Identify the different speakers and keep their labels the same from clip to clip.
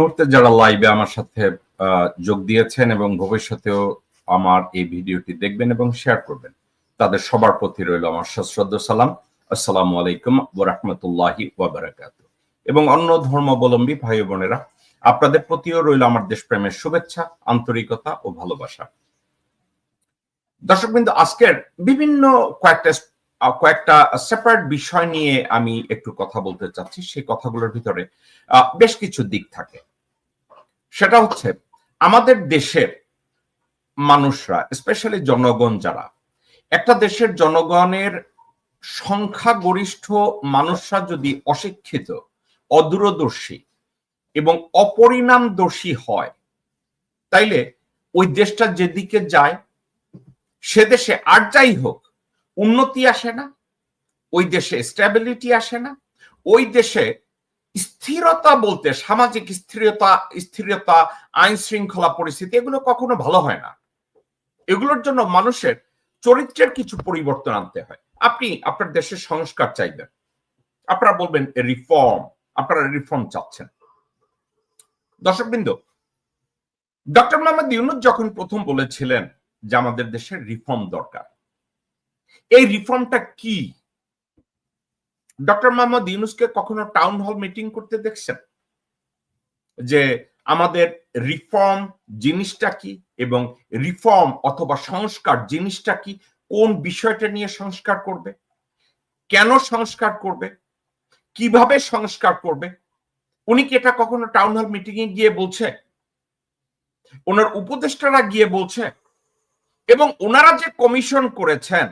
Speaker 1: মুহূর্তে যারা লাইভে আমার সাথে যোগ দিয়েছেন এবং ভবিষ্যতেও আমার এই ভিডিওটি দেখবেন এবং শেয়ার করবেন, তাদের সবার প্রতি রইল আমার সশ্রদ্ধ সালাম। আসসালামু আলাইকুম ওয়া রাহমাতুল্লাহি ওয়া বারাকাতুহু। এবং অন্য ধর্মাবলম্বী ভাই বোনেরা, আপনাদের প্রতিও রইল আমার দেশপ্রেমের শুভেচ্ছা, আন্তরিকতা ও ভালোবাসা। দর্শকবৃন্দ, আজকের বিভিন্ন কয়েকটা সেপারেট বিষয় নিয়ে আমি একটু কথা বলতে চাচ্ছি। সেই কথাগুলোর ভিতরে বেশ কিছু দিক থাকে। সেটা হচ্ছে, আমাদের দেশের মানুষরা, স্পেশালি জনগণ, যারা একটা দেশের জনগণের সংখ্যাগরিষ্ঠ মানুষরা যদি অশিক্ষিত, অদূরদর্শী এবং অপরিণামদর্শী হয়, তাইলে ওই দেশটা যেদিকে যায়, সে দেশে আর যাই হোক উন্নতি আসে না, ওই দেশে স্টেবিলিটি আসে না, ওই দেশে স্থিরতা বলতে সামাজিক স্থিরতা, আইন শৃঙ্খলা পরিস্থিতি, এগুলো কখনো ভালো হয় না। এগুলোর জন্য মানুষের চরিত্রের কিছু পরিবর্তন আনতে হয়। আপনি আপনার দেশের সংস্কার চাইবেন, আপনারা বলবেন রিফর্ম, আপনারা রিফর্ম চাচ্ছেন। দর্শকবৃন্দ, ডক্টর মোহাম্মদ ইউনূস যখন প্রথম বলেছিলেন যে আমাদের দেশের রিফর্ম দরকার, এই রিফর্মটা কি? ডক্টর মোহাম্মদ ইউনূসকে কখনো টাউন হল মিটিং করতে দেখছেন যে আমাদের রিফর্ম জিনিসটা কি এবং রিফর্ম অথবা সংস্কার জিনিসটা কি, কোন বিষয়টা নিয়ে সংস্কার করবে, কেন সংস্কার করবে, কিভাবে সংস্কার করবে? উনি কি এটা কখনো টাউন হল মিটিং এ গিয়ে বলছে? ওনার উপদেষ্টারা গিয়ে বলছে? এবং ওনারা যে কমিশন করেছেন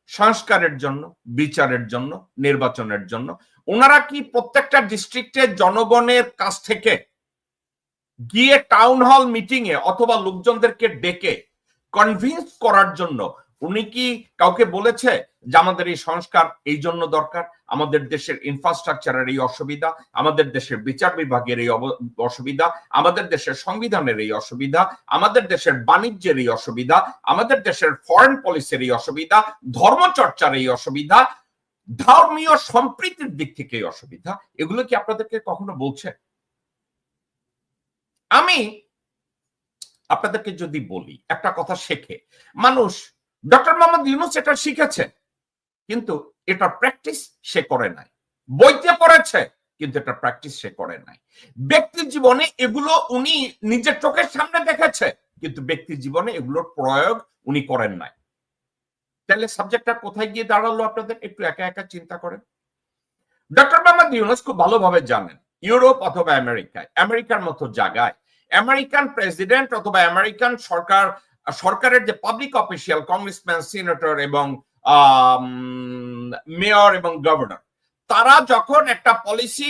Speaker 1: সংস্কারের জন্য, বিচারের জন্য, নির্বাচনের জন্য, ওনারা কি প্রত্যেকটা ডিস্ট্রিক্টে জনগণের কাছ থেকে গিয়ে টাউন হল মিটিং এ অথবা লোকজনদেরকে ডেকে কনভিন্স করার জন্য উনি কি কাউকে বলেছে যে আমাদের এই সংস্কার এই জন্য দরকার, আমাদের দেশের ইনফ্রাস্ট্রাকচারের এই অসুবিধা, আমাদের দেশের বিচার বিভাগের এই অসুবিধা, আমাদের দেশের সংবিধানের এই অসুবিধা, আমাদের দেশের বাণিজ্যের এই অসুবিধা, আমাদের দেশের ফরেন পলিসির এই অসুবিধা, ধর্মচর্চার এই অসুবিধা, ধর্মীয় সম্প্রীতির দিক থেকে এই অসুবিধা, এগুলো কি আপনাদেরকে কখনো বলছে? আমি আপনাদেরকে যদি বলি, একটা কথা শেখে মানুষ, ডক্টর মোহাম্মদ ইউনূস এটা শিখেছে, কিন্তু এটা প্র্যাকটিস সে করে নাই। বইতে পড়েছে, কিন্তু এটা প্র্যাকটিস সে করে নাই। ব্যক্তি জীবনে এগুলো উনি নিজের চোখের সামনে দেখেছে, কিন্তু ব্যক্তি জীবনে এগুলোর প্রয়োগ উনি করেন নাই। তাহলে সাবজেক্টটা কোথায় গিয়ে দাঁড়ালো আপনাদের একটু একা একা চিন্তা করেন। ডক্টর মোহাম্মদ ইউনূস খুব ভালোভাবে জানেন, ইউরোপ অথবা আমেরিকার মতো জায়গায় আমেরিকান প্রেসিডেন্ট অথবা আমেরিকান সরকারের যে পাবলিক অফিসিয়াল, কংগ্রেসম্যান, সিনেটর এবং মেয়র এবং গভর্নর, তারা যখন একটা পলিসি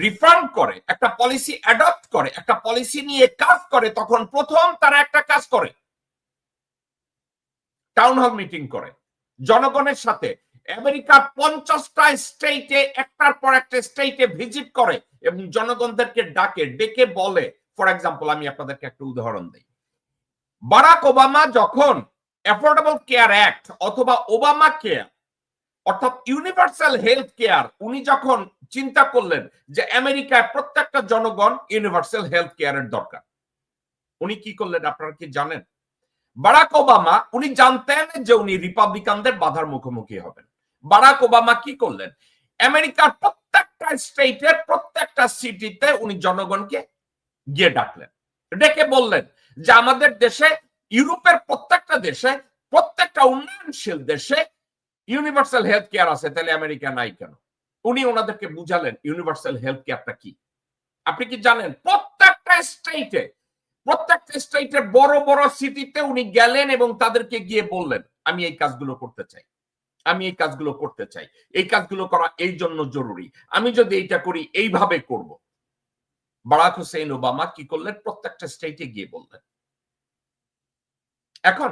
Speaker 1: রিফর্ম করে, একটা পলিসি অ্যাডপ্ট করে, একটা পলিসি নিয়ে কাজ করে, তখন প্রথম তারা একটা কাজ করে, টাউন হল মিটিং করে, জনগণের সাথে আমেরিকার 50টা স্টেটে একটার পর একটা স্টেটে ভিজিট করে এবং জনগণদেরকে ডেকে বলে। ফর এক্সাম্পল, আমি আপনাদেরকে একটা উদাহরণ দিই। বারাক ওবামা যখন অ্যাফোর্ডেবল কেয়ার অ্যাক্ট অথবা ওবামা কেয়ার অর্থাৎ ইউনিভার্সাল হেলথ কেয়ার, উনি যখন চিন্তা করলেন যে আমেরিকায় প্রত্যেকটা জনগণ ইউনিভার্সাল হেলথ কেয়ারের দরকার, উনি কি করলেন আপনারা কি জানেন? বারাক ওবামা, উনি জানতেন যে উনি রিপাবলিকানদের বাধার মুখোমুখি হবেন। বারাক ওবামা কি করলেন? আমেরিকার প্রত্যেকটা স্টেটের প্রত্যেকটা সিটিতে উনি জনগণকে গিয়ে ডাকলেন, ডেকে বললেন যে আমাদের দেশে, ইউরোপের প্রত্যেকটা দেশে, প্রত্যেকটা উন্নয়নশীল দেশে ইউনিভার্সাল হেলথ কেয়ার আছে, তাহলে আমেরিকা নাই কেন? উনি ওনাদেরকে বুঝালেন ইউনিভার্সাল হেলথ কেয়ারটা কি। আপনি কি জানেন প্রত্যেকটা স্টেটের বড় বড় সিটিতে উনি গেলেন এবং তাদেরকে গিয়ে বললেন আমি এই কাজগুলো করতে চাই, আমি এই কাজগুলো করতে চাই, এই কাজগুলো করা এই জন্য জরুরি, আমি যদি এইটা করি এইভাবে করব। বারাক হুসেইন ওবামা কি করলেন? প্রত্যেকটা স্টেটে গিয়ে বললেন। এখন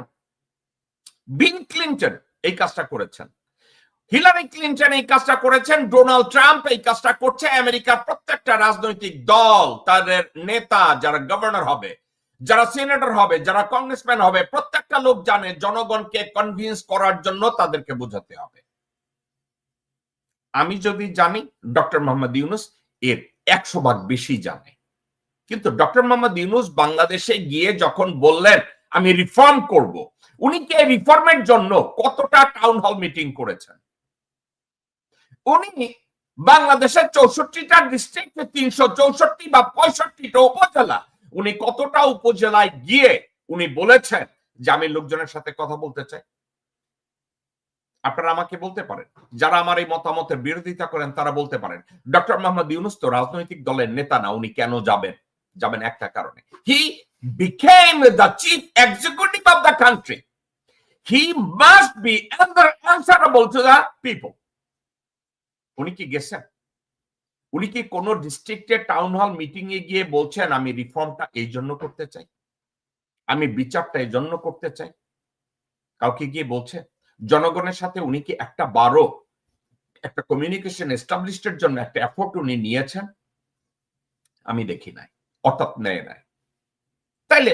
Speaker 1: বিল ক্লিনটন এই কাজটা করেছেন, হিলারি ক্লিনটন এই কাজটা করেছেন, ডোনাল্ড ট্রাম্প এই কাজটা করছে। আমেরিকার প্রত্যেকটা রাজনৈতিক দল, তাদের নেতা, যারা গভর্নর হবে, যারা সিনেটর হবে, যারা কংগ্রেসম্যান হবে, প্রত্যেকটা লোক জানে জনগণকে কনভিন্স করার জন্য তাদেরকে বোঝাতে হবে। আমি যদি জানি, ডক্টর মোহাম্মদ ইউনূস এর 100 ভাগ বেশি জানে। কিন্তু ডক্টর মোহাম্মদ ইউনূস বাংলাদেশে গিয়ে যখন বললেন আমি রিফর্ম করব, উনি কি রিফর্মের জন্য কতটা টাউন হল মিটিং করেছেন? উনি বাংলাদেশের 64টা ডিস্ট্রিক্টে 364 বা 65টা উপজেলা, উনি কতটা উপজেলায় গিয়ে উনি বলেছেন যে আমি লোকজনের সাথে কথা বলতে চাই? আপনারা আমাকে বলতে পারেন, যারা আমার এই মতামতের বিরোধিতা করেন তারা বলতে পারেন ডক্টর মোহাম্মদ ইউনূস তো রাজনৈতিক দলের নেতা না, উনি কেন যাবেন? যাবেন একটা কারণে, he became the chief executive of the country, he must be answerable to the people. উনি কি গেছেন? উনি কি কোন ডিস্ট্রিক্টে টাউন হল মিটিং এ গিয়ে বলছেন আমি রিফর্মটা এই জন্য করতে চাই, আমি বিচারটা এই জন্য করতে চাই? কাউকে গিয়ে বলছে? জনগণের সাথে উনি কি একটা বারো একটা কমিউনিকেশন এস্টাবলিশের জন্য একটা এফোর্ট উনি নিয়েছেন? আমি দেখি নাই, অর্থাৎ নেয় নাই। তাইলে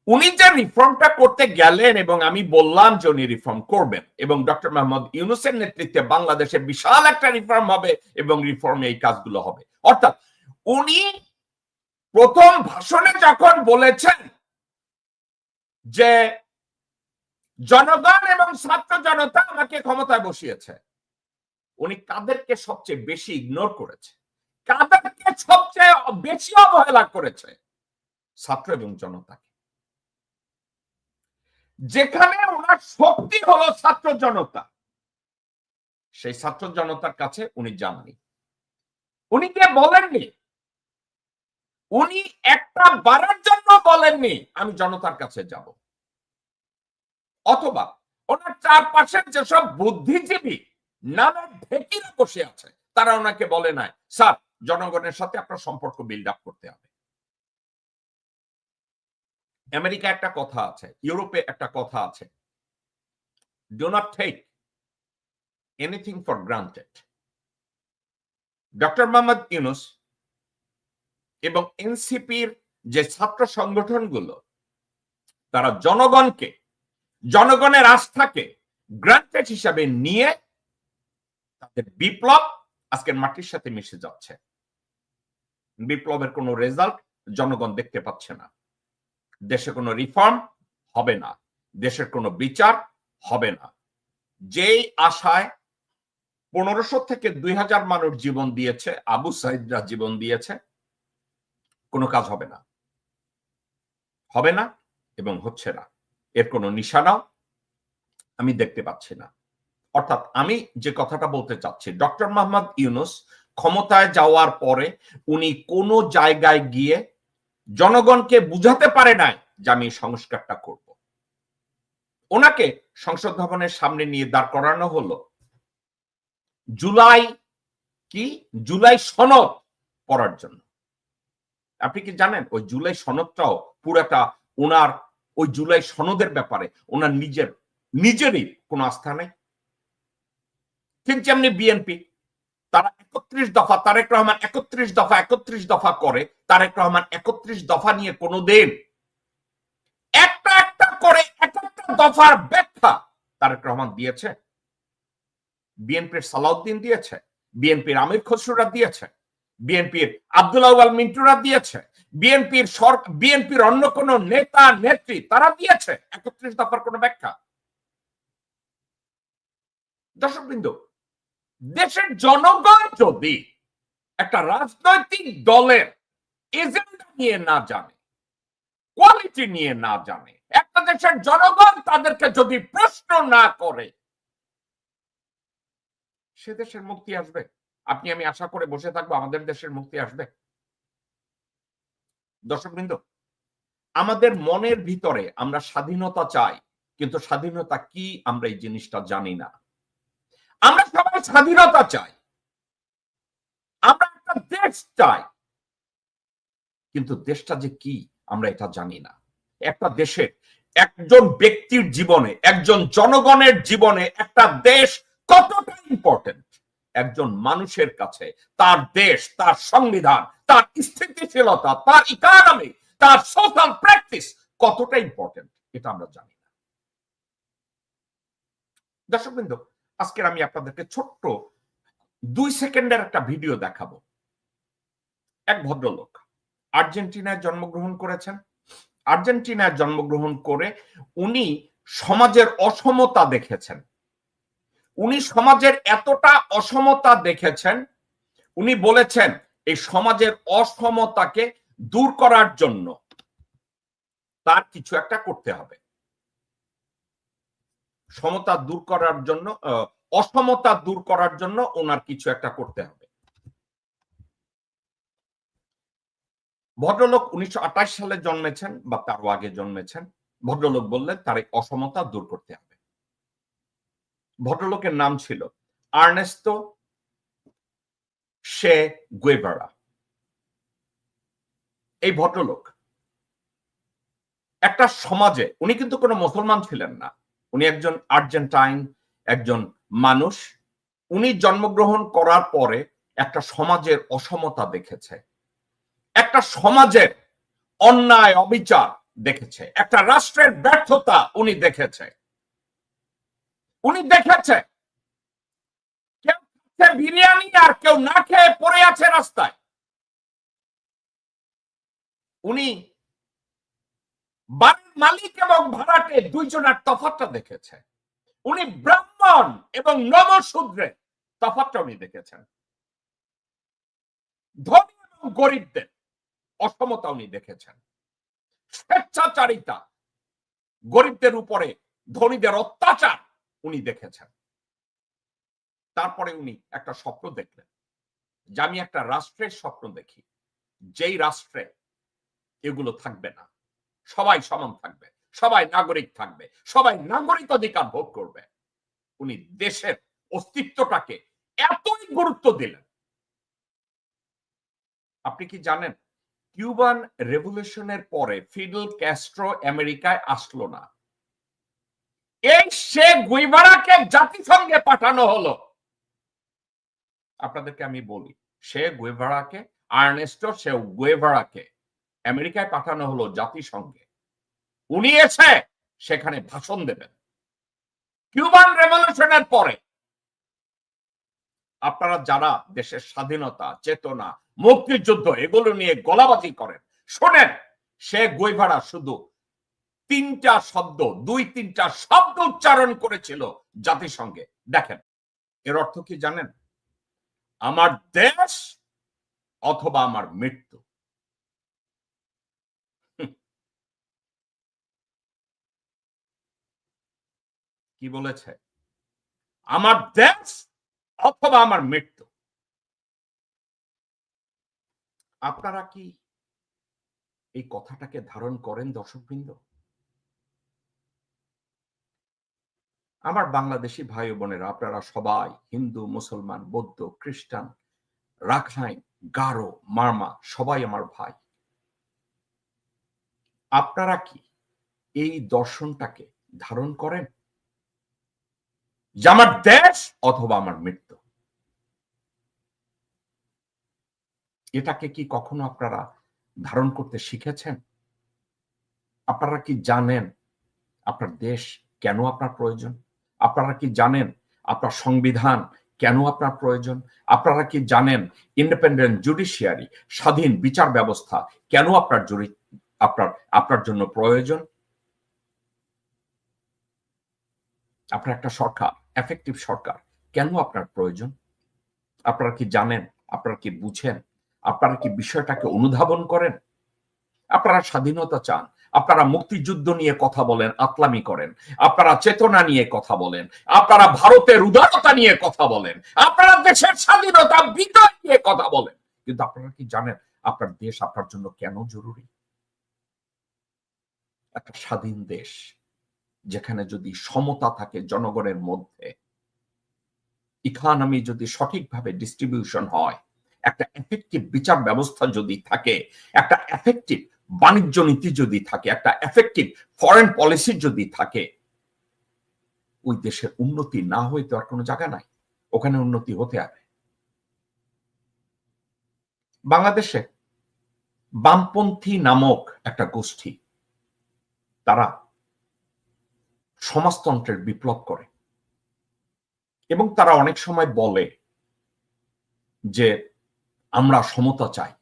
Speaker 1: উনি যে রিফর্মটা করতে গেলেন এবং আমি বললাম যে উনি রিফর্ম করবেন এবং ডক্টর মোহাম্মদ ইউনূসের নেতৃত্বে বাংলাদেশে বিশাল একটা রিফর্ম হবে এবং রিফর্মে এই কাজগুলো হবে। অর্থাৎ উনি প্রথম ভাষণে যখন বলেছেন যে জনগণ এবং ছাত্র জনতা আমাকে ক্ষমতায় বসিয়েছে, উনি কাদেরকে সবচেয়ে বেশি ইগনোর করেছে, কাদেরকে সবচেয়ে বেশি অবহেলা করেছে? ছাত্র এবং জনতাকে। যেখানে ওনার শক্তি হলো ছাত্র জনতা, সেই ছাত্র জনতার কাছে উনি যাননি, উনি কে বলেননি, উনি একটা বারের জন্য বলেননি আমি জনতার কাছে যাব। অথবা ওনার চারপাশের যেসব বুদ্ধিজীবী নানা ঢেকিরা বসে আছে তারা ওনাকে বলে নাই স্যার জনগণের সাথে আপনার সম্পর্ক বিল্ড আপ করতে হবে। আমেরিকা একটা কথা আছে, ইউরোপে একটা কথা আছে, do not take anything for granted. Doctor Mohammad Yunus এবং এনসিপির যে ছাত্র সংগঠনগুলো তারা জনগণের আস্থাকে গ্রান্টেড হিসাবে নিয়ে তাদের বিপ্লব আজকের মাটির সাথে মিশে যাচ্ছে। বিপ্লবের কোনো রেজাল্ট জনগণ দেখতে পাচ্ছে না, দেশে কোনো রিফর্ম হবে না, দেশের কোনো বিচার হবে না। যেই আশায় 1500 থেকে 2000 মানুষ জীবন দিয়েছে, আবু সাইদরা জীবন দিয়েছে, কোনো কাজ হবে না, হবে না এবং হচ্ছে না, এর কোনো নিশানাও আমি দেখতে পাচ্ছি না। অর্থাৎ আমি যে কথাটা বলতে চাচ্ছি, ডক্টর মোহাম্মদ ইউনূস ক্ষমতায় যাওয়ার পরে উনি কোনো জায়গায় গিয়ে জনগণকে বুঝাতে পারে নাই যে আমি সংস্কারটা করব। ওনাকে সংসদ ভবনের সামনে নিয়ে দাঁড় করানো হলো জুলাই সনদ পড়ার জন্য। আপনি কি জানেন ওই জুলাই সনদটাও পুরাটা ওনার, ওই জুলাই সনদের ব্যাপারে ওনার নিজেরই কোনো আস্থা নেই। ঠিক যেমনি বিএনপি, তারা 31 দফা, তারেক রহমান 31 দফা করে, তারেক রহমান 31 দফা নিয়ে কোনোদিন একটা করে এক একটা দফার ব্যাখ্যা তারেক রহমান দিয়েছে? বিএনপির সালাউদ্দিন দিয়েছে, বিএনপির আমির খসরুরা দিয়েছে, বিএনপির আব্দুল আউয়াল মিন্টুরা দিয়েছে, বিএনপির অন্য কোন নেতা নেত্রী তারা দিয়েছে 31 দফার কোন ব্যাখ্যা? দর্শকবৃন্দ, দেশের জনগণ যদি একটা রাজনৈতিক দলের এজেন্ডা নিয়ে না জানে, কোয়ালিটি নিয়ে না জানে, একটা দেশের জনগণ তাদেরকে যদি প্রশ্ন না করে, সে দেশের মুক্তি আসবে? আপনি আমি আশা করে বসে থাকবো আমাদের দেশের মুক্তি আসবে? দর্শকবৃন্দ, আমাদের মনের ভিতরে আমরা স্বাধীনতা চাই, কিন্তু স্বাধীনতা কি আমরা এই জিনিসটা জানি না। আমরা সবাই স্বাধীনতা চাই, আমরা একটা দেশ চাই, কিন্তু দেশটা যে কি আমরা এটা জানি না। একটা দেশে একজন ব্যক্তির জীবনে, একজন জনগণের জীবনে একটা দেশ কতটা ইম্পর্টেন্ট, একজন মানুষের কাছে তার দেশ, তার সংবিধান, তার স্থিতিশীলতা, তার ইকোনমি, তার সোশ্যাল প্র্যাকটিস কতটা ইম্পর্টেন্ট এটা আমরা জানি না। দর্শকবৃন্দ, আজকে আমি আপনাদেরকে ছোট্ট 2 সেকেন্ডের একটা ভিডিও দেখাবো। এক ভদ্রলোক আর্জেন্টিনায় জন্মগ্রহণ করেছেন। আর্জেন্টিনায় জন্মগ্রহণ করে উনি সমাজের অসমতা দেখেছেন। উনি সমাজের এতটা অসমতা দেখেছেন, উনি বলেছেন এই সমাজের অসমতাকে দূর করার জন্য তার কিছু একটা করতে হবে। সমতা দূর করার জন্য, অসমতা দূর করার জন্য ওনার কিছু একটা করতে হবে। ভদ্রলোক 1928 সালে জন্মেছেন বা তারও আগে জন্মেছেন। ভদ্রলোক বললেন তার এই অসমতা দূর করতে হবে। ভদ্রলোকের নাম ছিল আর্নেস্তো শে গুয়েভারা। এই ভদ্রলোক একটা সমাজে, উনি কিন্তু কোনো মুসলমান ছিলেন না, উনি একজন আর্জেন্টাইন একজন মানুষ। উনি জন্মগ্রহণ করার পরে একটা সমাজের অসমতা দেখেছে, একটা সমাজের অন্যায় অবিচার দেখেছে, একটা রাষ্ট্রের ব্যর্থতা উনি দেখেছে। উনি দেখেছে কেউ বিরিয়ানি আর কেউ না খেয়ে পড়ে আছে রাস্তায়। উনি বাড়ির মালিক এবং ভাড়াটে দুইজনের তফাৎটা দেখেছে। উনি ব্রাহ্মণ এবং নমশূদ্রের তফাৎটা উনি দেখেছেন। ধনী এবং গরিবদের অসমতা উনি দেখেছেন। স্বেচ্ছাচারিতা, গরিবদের উপরে ধনীদের অত্যাচার উনি দেখেছেন। তারপরে উনি একটা স্বপ্ন দেখলেন যে আমি একটা রাষ্ট্রের স্বপ্ন দেখি, যেই রাষ্ট্রে এগুলো থাকবে না, সবাই সমান থাকবে, সবাই নাগরিক থাকবে, সবাই নাগরিক অধিকার ভোগ করবে। উনি দেশের অস্তিত্বটাকে এতই গুরুত্ব দিলেন। আপনি কি জানেন কিউবান রেভলিউশনের পরে ফিডেল ক্যাস্ট্রো আমেরিকায় আসলো না, এই শে গুয়েভারাকে জাতিসংঘে পাঠানো হলো। আপনাদেরকে আমি বলি, শে গুয়েভারাকে, আর্নেস্টো শে গুয়েভারাকে আমেরিকায় পাঠানো হলো জাতিসংঘে। উনি এসে সেখানে ভাষণ দেবেন। কিউবান রেভলিউশনের পরে আপনারা যারা দেশের স্বাধীনতা, চেতনা, মুক্তিযুদ্ধ এগুলো নিয়ে গলাবাজি করেন, শোনেন সে গুয়েভারা শুধু দুই তিনটা শব্দ উচ্চারণ করেছিল জাতিসংঘে। দেখেন এর অর্থ কি জানেন? আমার দেশ অথবা আমার মৃত্যু। কি বলেছে? আমার দেশ অথবা আমার মৃত্যু। আপনারা কি এই কথাটাকে ধারণ করেন দর্শকবৃন্দ? আমার বাংলাদেশি ভাই বোনেরা, আপনারা সবাই হিন্দু, মুসলমান, বৌদ্ধ, খ্রিস্টান, রাখাইন, গারো, মারমা, সবাই আমার ভাই। আপনারা কি এই দর্শনটাকে ধারণ করেন যে আমার দেশ অথবা আমার মৃত্যু? এটাকে কি কখনো আপনারা ধারণ করতে শিখেছেন? আপনারা কি জানেন আপনার দেশ কেন আপনার প্রয়োজন? আপনারা কি জানেন আপনার সংবিধান কেন আপনার প্রয়োজন? আপনারা কি জানেন ইন্ডিপেন্ডেন্ট জুডিশিয়ারি, স্বাধীন বিচার ব্যবস্থা কেন আপনার জন্য প্রয়োজন? আপনার একটা সরকার, এফেক্টিভ সরকার কেন আপনার প্রয়োজন? আপনারা কি জানেন? আপনারা কি বুঝেন? আপনারা কি বিষয়টাকে অনুধাবন করেন? আপনারা স্বাধীনতা চান, আপনারা মুক্তিযুদ্ধ নিয়ে কথা বলেন, আতলামি করেন, আপনারা চেতনা নিয়ে কথা বলেন, আপনারা ভারতের উদারতা নিয়ে কথা বলেন, আপনারা দেশের স্বাধীনতা বিজয় নিয়ে কথা বলেন, কিন্তু আপনারা কি জানেন আপনার দেশ আপনার জন্য কেন জরুরি? একটা স্বাধীন দেশ যেখানে যদি সমতা থাকে জনগণের মধ্যে, ইকোনমি যদি সঠিকভাবে ডিস্ট্রিবিউশন হয়, একটা এফেক্টিভ বিচার ব্যবস্থা যদি থাকে, একটা এফেক্টিভ বাণিজ্য নীতি যদি থাকে, একটা এফেক্টিভ ফরেন পলিসি যদি থাকে, ওই দেশের উন্নতি না হয়ে তো আর কোনো জায়গা নাই, ওখানে উন্নতি হতে হবে। বাংলাদেশে বামপন্থী নামক একটা গোষ্ঠী, তারা সমাজতন্ত্রের বিপ্লব করে এবং তারা অনেক সময় বলে যে আমরা সমতা চাই।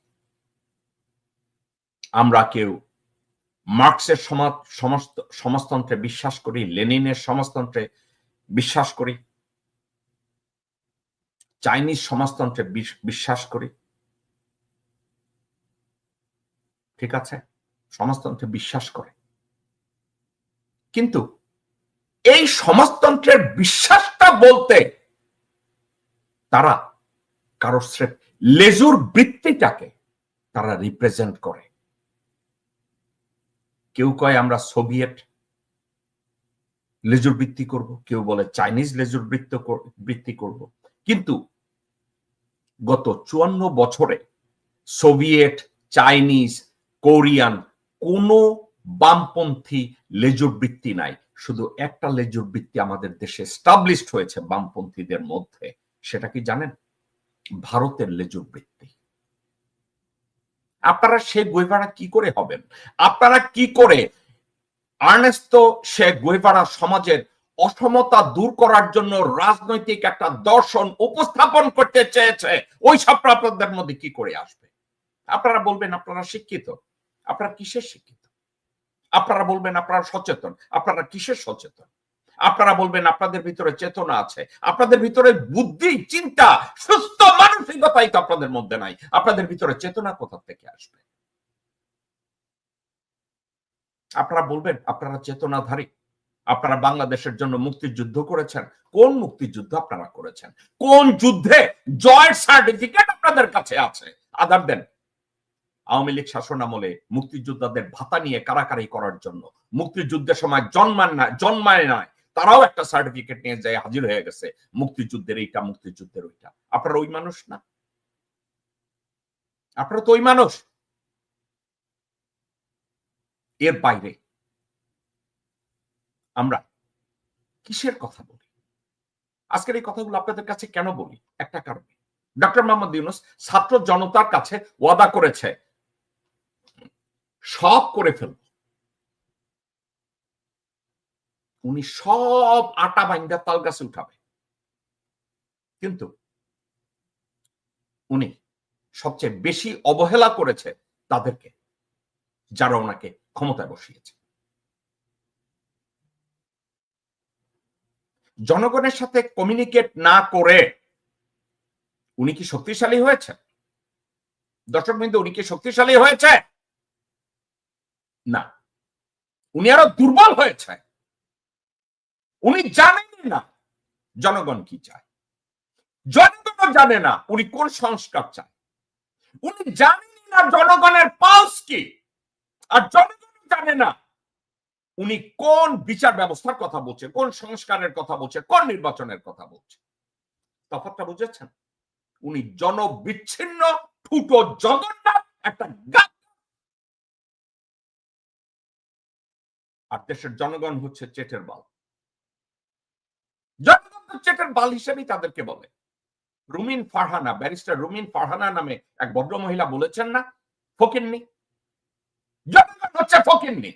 Speaker 1: আমরা কেউ মার্কসের সমাজতন্ত্রে বিশ্বাস করি, লেনিনের সমাজতন্ত্রে বিশ্বাস করি, চাইনিজ সমাজতন্ত্রে বিশ্বাস করি, ঠিক আছে, সমাজতন্ত্রে বিশ্বাস করে। কিন্তু এই সমাজতন্ত্রের বিশ্বাসটা বলতে তারা কারো স্রেফ লেজুর বৃত্তিটাকে তারা রিপ্রেজেন্ট করে। কেউ কয় আমরা সোভিয়েত লেজুর বৃত্তি করব, কেউ বলে চাইনিজ লেজুর বৃত্তি করব। কিন্তু গত 54 বছরে সোভিয়েত, চাইনিজ, কোরিয়ান কোন বামপন্থী লেজুর বৃত্তি নাই। শুধু একটা লেজুর বৃত্তি আমাদের দেশে এস্টাবলিশড হয়েছে বামপন্থীদের মধ্যে। সেটা কি জানেন? ভারতের লেজুর বৃত্তি। আপনারা সে গুয়েভারা কি করে হবেন? আপনারা কি করে আর্নেস্তো সে গুয়েভারা সমাজের অসমতা দূর করার জন্য রাজনৈতিক একটা দর্শন উপস্থাপন করতে চেয়েছে, ওই সব আপনাদের মধ্যে কি করে আসবে? আপনারা বলবেন আপনারা শিক্ষিত। আপনারা কিসের শিক্ষিত? আপনারা বলবেন আপনারা সচেতন। আপনারা কিসের সচেতন? আপনারা বলবেন আপনাদের ভিতরে চেতনা আছে। আপনাদের ভিতরে বুদ্ধি, চিন্তা, সুস্থ মানসিকতাই তো আপনাদের মধ্যে নাই। আপনাদের ভিতরে চেতনা কোথা থেকে আসবে? আপনারা বলবেন আপনারা চেতনাধারী। আপনারা বাংলাদেশের জন্য মুক্তিযুদ্ধ করেছেন। কোন মুক্তিযুদ্ধ আপনারা করেছেন? কোন যুদ্ধে জয়ের সার্টিফিকেট আপনাদের কাছে আছে? আধার দেন। আওয়ামী লীগ শাসন আমলে মুক্তিযোদ্ধাদের ভাতা নিয়ে কারাকারি করার জন্য মুক্তিযুদ্ধের সময় জন্মায় নাই, তারাও একটা সার্টিফিকেট নিয়ে যায় হাজির হয়ে গেছে, মুক্তিযুদ্ধের এইটা, মুক্তিযুদ্ধের ওইটা। আপনারা ওই মানুষ না? আপনারা তো ওই মানুষ। এর বাইরে আমরা কিসের কথা বলি? আজকের এই কথাগুলো আপনাদের কাছে কেন বলি? একটা কারণে। ডক্টর মোহাম্মদ ইউনূস ছাত্র জনতার কাছে ওয়াদা করেছে সব করে ফেলব। উনি সব আটা বাইন্দা তাল গাছে উঠাবে। কিন্তু উনি সবচেয়ে বেশি অবহেলা করেছে তাদেরকে যারা ওনাকে ক্ষমতায় বসিয়েছে। জনগণের সাথে কমিউনিকেট না করে উনি কি শক্তিশালী হয়েছে? দর্শক বিন্দু, উনি কি শক্তিশালী হয়েছে? না, উনি আরো দুর্বল হয়েছে। উনি জানেন না জনগণ কি চায়। জনগণ জানে না উনি কোন সংস্কার চায়। উনি জানেন না জনগণের পালস কি। আর জনগণ জানে না উনি কোন বিচার ব্যবস্থার কথা বলছে, কোন সংস্কারের কথা বলছে, কোন নির্বাচনের কথা বলছে। তফাৎটা বুঝেছেন? উনি জনবিচ্ছিন্ন ঠুটো জগন্নাথ একটা গাছ। আর দেশের জনগণ হচ্ছে চেটের বাল। জনগণ তো চেটের বাল হিসেবেই তাদেরকে বলে। রুমিন ফারহানা, ব্যারিস্টার রুমিন ফারহানা নামে এক ভদ্র মহিলা বলেছেন না, ফকিন্নি। জনগণ হচ্ছে ফকিন্নি।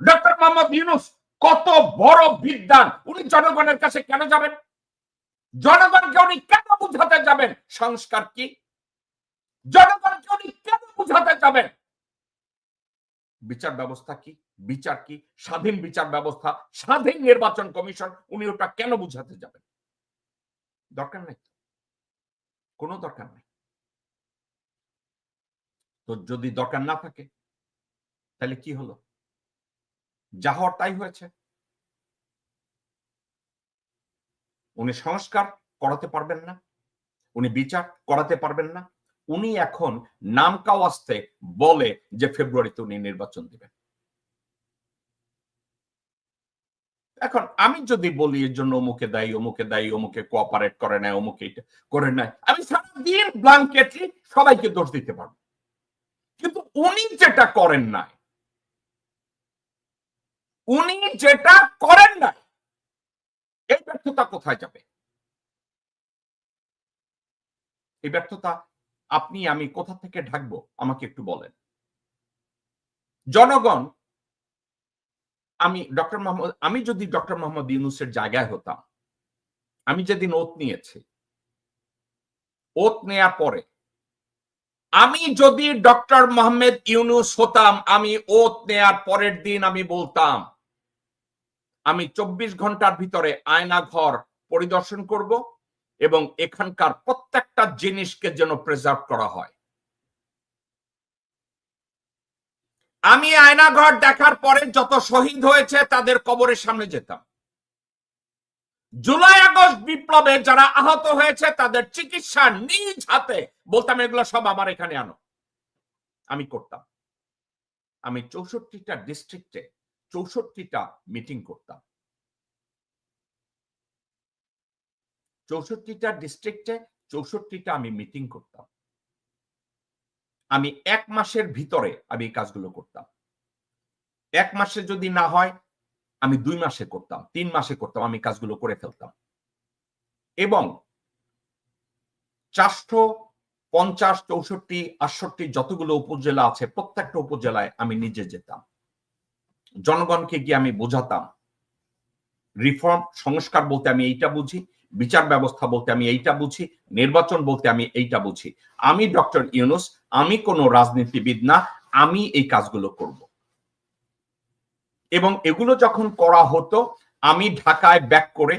Speaker 1: ডক্টর মোহাম্মদ ইউনূস কত বড় বিদ্বান, উনি জনগণের কাছে কেন যাবেন? জনগণকে উনি কেন বুঝাতে যাবেন সংস্কার কি? জনগণকে উনি কেন বুঝাতে যাবেন বিচার ব্যবস্থা কি, বিচার কি, স্বাধীন বিচার ব্যবস্থা, স্বাধীন নির্বাচন কমিশন? উনি ওটা কেন বুঝাতে যাবেন? দরকার নাই, কোনো দরকার নাই। তো যদি দরকার না থাকে তাহলে কি হলো? যা হওয়ার তাই হয়েছে। উনি সংস্কার করাতে পারবেন না, উনি বিচার করাতে পারবেন না। উনি এখন নামকাওয়াস্তে বলে যে ফেব্রুয়ারিতে উনি নির্বাচন দিবেন। এখন আমি যদি বলি এর জন্য অমুকে দায়ী, অমুকে দায়ী, অমুকে কোঅপারেট করে নাই, অমুকে এটা করে নাই, আমি সারাদিন ব্ল্যাঙ্কেটলি সবাইকে দোষ দিতে পারবো। কিন্তু উনি যেটা করেন নাই, উনি যেটা করেন নাই, এই ব্যর্থতা কোথায় যাবে? এই ব্যর্থতা আপনি আমি কোথা থেকে ঢাকবো আমাকে একটু বলেন। জনগণ, আমি যদি ডক্টর মোহাম্মদ ইউনূসের জায়গায় হতাম, আমি যেদিন ওত নিয়েছি, ওত নেয়ার পরে আমি যদি ডক্টর মোহাম্মদ ইউনূস হতাম, আমি ওত নেয়ার পরের দিন আমি বলতাম আমি 24 ঘন্টার ভিতরে আয়নাঘর পরিদর্শন করব এবং এখানকার প্রত্যেকটা জিনিসকে যেন প্রিজার্ভ করা হয়। আমি আয়নাঘর দেখার পরে যত শহীদ হয়েছে তাদের কবরের সামনে যেতাম। জুলাই আগস্ট বিপ্লবে যারা আহত হয়েছে তাদের চিকিৎসা নিজ হাতে বলতাম এগুলো সব আমার এখানে আনো। আমি করতাম। আমি 64টা ডিস্ট্রিক্টে 64টা মিটিং করতাম। 64টা ডিস্ট্রিক্টে 64টা আমি মিটিং করতাম। আমি 1 মাসের ভিতরে আমি এই কাজগুলো করতাম। 1 মাসে যদি না হয় আমি 2 মাসে করতাম, 3 মাসে করতাম, আমি কাজগুলো করে ফেলতাম। এবং 450, 64, 68 যতগুলো উপজেলা আছে প্রত্যেকটা উপজেলায় আমি নিজে যেতাম। জনগণকে গিয়ে আমি বোঝাতাম রিফর্ম সংস্কার বলতে আমি এইটা বুঝি, বিচার ব্যবস্থা বলতে আমি এইটা বুঝি, নির্বাচন বলতে আমি এইটা বুঝি। আমি ডক্টর ইউনূস, আমি কোনো রাজনীতিবিদ না, আমি এই কাজগুলো করব। এবং এগুলো যখন করা হতো আমি ঢাকায় ব্যাক করে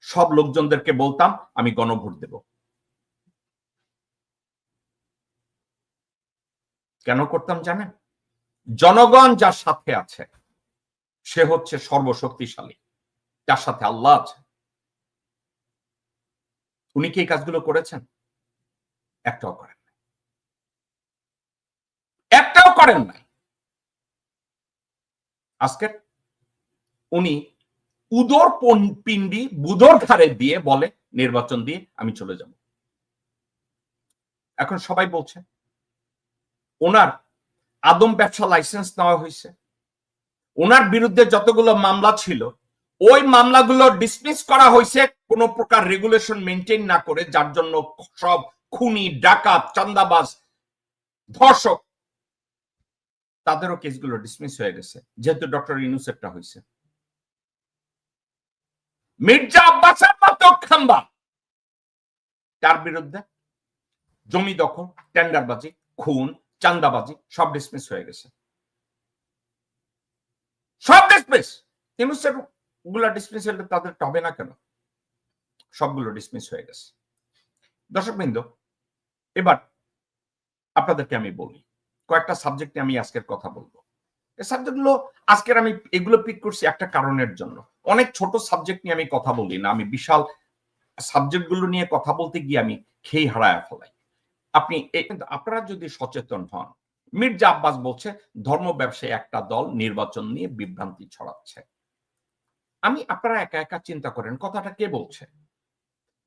Speaker 1: সব লোকজনদেরকে বলতাম আমি গণভোট দেব। কেন করতাম জানেন? জনগণ যার সাথে আছে সে হচ্ছে সর্বশক্তিশালী, তার সাথে আল্লাহ আছে। উনি কি এই কাজগুলো করেছেন? একটাও করেন নাই, একটাও করেন নাই। আজকে উনি উদর পিণ্ডি বুদর ঘাড়ে দিয়ে বলে নির্বাচন দিয়ে আমি চলে যাব। এখন সবাই বলছে ওনার আদম ব্যবসা লাইসেন্স নেওয়া হয়েছে, ওনার বিরুদ্ধে যতগুলো মামলা ছিল ওই মামলাগুলো ডিসমিস করা হয়েছে কোন প্রকার রেগুলেশন মেনটেন না করে, যার জন্য সব খুনি, ডাকাত, চাঁদাবাজ, ধর্ষক তাদেরও কেসগুলো ডিসমিস হয়ে গেছে যেহেতু ডক্টর ইউনূসেরটা হয়েছে। মির্জা আব্বাসের মতো খাম্বা তার বিরুদ্ধে জমি দখল, টেন্ডারবাজি, খুন, চাঁদাবাজি সব ডিসমিস হয়ে গেছে, সব ডিসমিস। ইউনূসের গুলা ডিসমিস হলে তাদের হবে না কেন? সবগুলো ডিসমিস হয়ে গেছে। দর্শকবৃন্দ, এবার আপনাদেরকে আমি বলি কয়েকটা সাবজেক্টে আমি আজকের কথা বলবো। এই সাবজেক্টগুলো আজকের আমি এগুলো পিক করছি একটা কারণের জন্য। অনেক ছোট সাবজেক্ট নিয়ে আমি কথা বলি না, আমি বিশাল সাবজেক্টগুলো নিয়ে কথা বলতে গিয়ে আমি খেই হারায় ফেলাই। আপনারা যদি সচেতন হন, মির্জা আব্বাস বলছে ধর্ম ব্যবসায়ী একটা দল নির্বাচন নিয়ে বিভ্রান্তি ছড়াচ্ছে। আপনারা একা একা চিন্তা করেন কথাটা কে বলছে?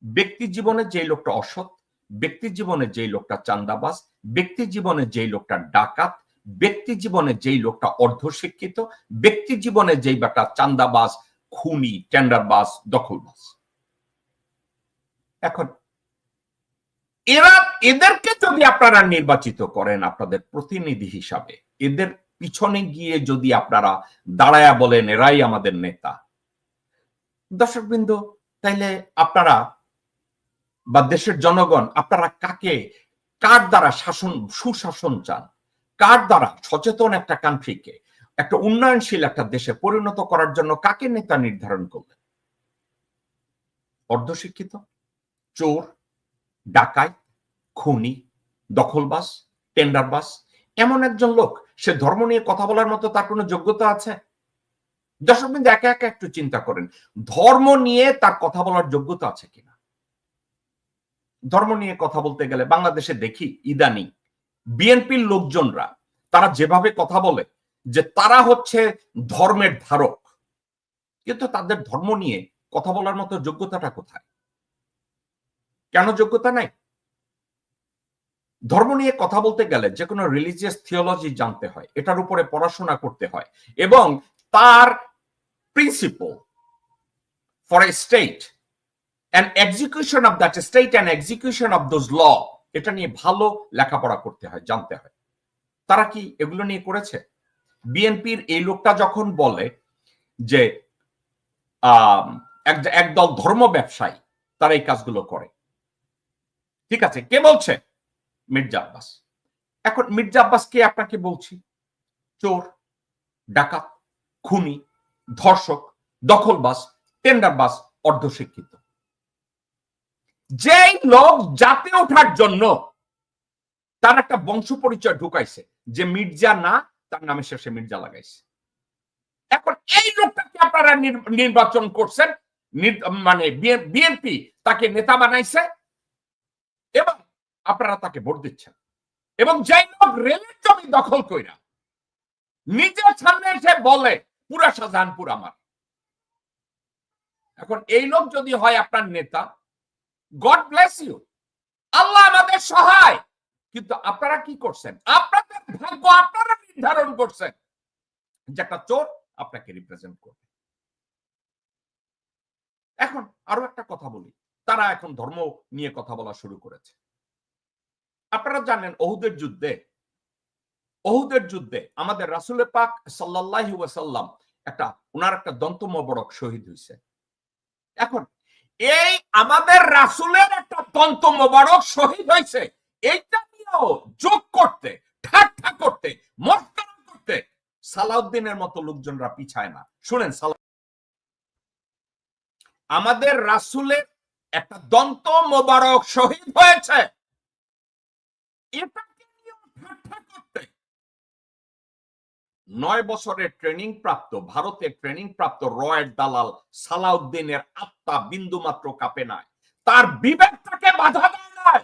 Speaker 1: ব্যক্তি জীবনে যে লোকটা অসৎ, ব্যক্তি জীবনে যেই লোকটা চাঁদাবাজ, ব্যক্তি জীবনে যেই লোকটা ডাকাত, ব্যক্তি জীবনে যেই লোকটা অর্ধশিক্ষিত, ব্যক্তি জীবনে যেই লোকটা চাঁদাবাজ, খুনি, টেন্ডারবাজ, দখলবাজ। এখন এদেরকে যদি আপনারা নির্বাচিত করেন আপনাদের প্রতিনিধি হিসাবে, এদের পিছনে গিয়ে যদি আপনারা দাঁড়ায়া বলেন এরাই আমাদের নেতা, দর্শকবৃন্দ, তাইলে আপনারা বা দেশের জনগণ আপনারা কার দ্বারা সুশাসন চান? কার দ্বারা সচেতন একটা কান্ট্রিকে, একটা উন্নয়নশীল একটা দেশে পরিণত করার জন্য কাকে নেতা নির্ধারণ করলেন? অর্ধশিক্ষিত, চোর, ডাকাই, খুনি, দখলবাজ, টেন্ডারবাজ, এমন একজন লোক, সে ধর্ম নিয়ে কথা বলার মতো তার কোনো যোগ্যতা আছে? দর্শকবৃন্দ, একা একা একটু চিন্তা করেন ধর্ম নিয়ে তার কথা বলার যোগ্যতা আছে কিনা। ধর্ম নিয়ে কথা বলতে গেলে বাংলাদেশে দেখি ইদানিং বিএনপির লোকজনরা তারা যেভাবে কথা বলে যে তারা হচ্ছে ধর্মের ধারক, কিন্তু তাদের ধর্ম নিয়ে কথা বলার মতো যোগ্যতাটা কোথায়? কেন যোগ্যতা নাই? ধর্ম নিয়ে কথা বলতে গেলে যে কোনো রিলিজিয়াস থিওলজি জানতে হয়, এটার উপরে পড়াশোনা করতে হয়, এবং তার principle for a state and execution of that state and execution of those law, এটা নিয়ে ভালো লেখাপড়া করতে হয়, জানতে হয়। তারা কি এগুলো নিয়ে করেছে? বিএনপির এই লোকটা যখন বলে যে একদল ধর্ম ব্যবসায়ী তারা এই কাজগুলো করে, ঠিক আছে, কে বলছে? মির্জা আব্বাস। এখন মির্জা আব্বাসকে আপনাকে বলছি চোর, ডাকাত, খুনি, ধর্ষক, দখলবাজ, টেন্ডারবাজ, অর্ধশিক্ষিত। যেই লোক জাতে ওঠার জন্য তার একটা বংশ পরিচয় ঢুকাইছে, যে মির্জা না, তার নামে শেষে মির্জা লাগাইছে। এখন এই লোকটাকে আপনারা নির্বাচন করছেন, মানে বিএনপি তাকে নেতা বানাইছে এবং আপনারা তাকে ভোট দিচ্ছেন। এবং যেই লোক রেলের জমি দখল কইরা নিজের সামনে এসে বলে পুরা শাহজাহানপুর আমার, এখন এই লোক যদি হয় আপনার নেতা, গড ব্লেস ইউ, আল্লাহ আমাদের সহায়। কিন্তু আপনারা কি করছেন? আপনাদের ভাগ্য আপনারা নির্ধারণ করছেন যে একটা চোর আপনাকে রিপ্রেজেন্ট করবে। এখন আরো একটা কথা বলি, তারা এখন ধর্ম নিয়ে কথা বলা শুরু করেছে। আপনারা জানেন ওহুদের যুদ্ধে আমাদের রাসূল পাক সাল্লাল্লাহু ওয়াসাল্লাম ওনার একটা দন্ত মোবারক শহীদ হয়েছে। এখন এই আমাদের রাসূলের একটা দন্ত মোবারক শহীদ হয়েছে, এইটা নিয়েও যোগ করতে, ঠাট্টা করতে, মস্করা করতে সালাউদ্দিনের মতো লোকজনরা পিছায় না। শুনেন, আমাদের রাসূলের একটা দন্ত মোবারক শহীদ হয়েছে, এটাকে নিয়েও ঠাট্টা করতে 9 বছরের ট্রেনিং প্রাপ্ত, ভারতের ট্রেনিং প্রাপ্ত রয়ের দালাল সালাউদ্দিনের আত্মা বিন্দু মাত্র কাঁপে নাই, তার বিবেকটাকে বাধা দেয় নাই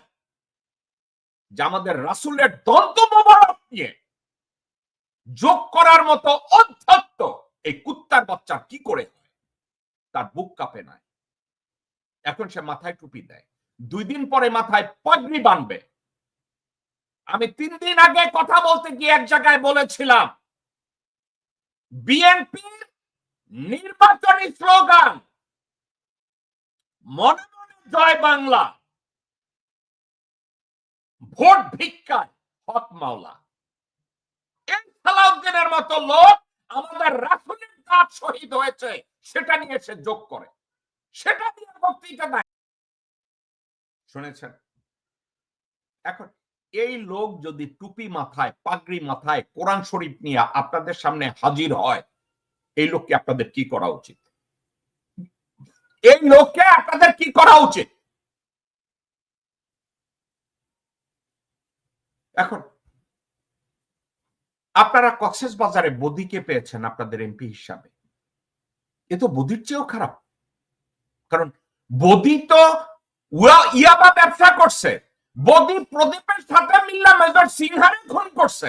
Speaker 1: যে আমাদের রাসূলের দন্ত মোবারক নিয়ে যোগ করার মতো অধ্যত্ত এই কুত্তার বাচ্চা কি করে হয়, তার বুক কাঁপে নাই। এখন সে মাথায় টুপি দেয়, 2 দিন পরে মাথায় পাগড়ি বাঁধবে। আমি 3 দিন আগে কথা বলতে গিয়ে এক জায়গায় বলেছিলাম, বিএনপির নির্বাচনী স্লোগান মনে মনে জয় বাংলা, ভোট ভিক্ষায় হক মাওলা। এই সালাউদ্দিনের মতো লোক আমাদের রাসূলের কাজ শহীদ হয়েছে সেটা নিয়ে সে যোগ করে, সেটা নিয়ে বক্তৃতা দেয়। শুনেছেন? এখন এই লোক যদি টুপি মাথায়, পাগড়ি মাথায়, কোরআন শরীফ নিয়ে আপনাদের সামনে হাজির হয়, এই লোককে আপনাদের কি করা উচিত? এই লোককে আপনাদের কি করা উচিত? এখন আপনারা কক্সবাজারে বদিকে পেয়েছেন আপনাদের এমপি হিসাবে, এ তো বদির চেয়েও খারাপ। কারণ বদি তো ইয়াবা ব্যবসা করছে, বদি প্রদীপের সাথে মিল্লা মেজর সিনহারে খুন করছে,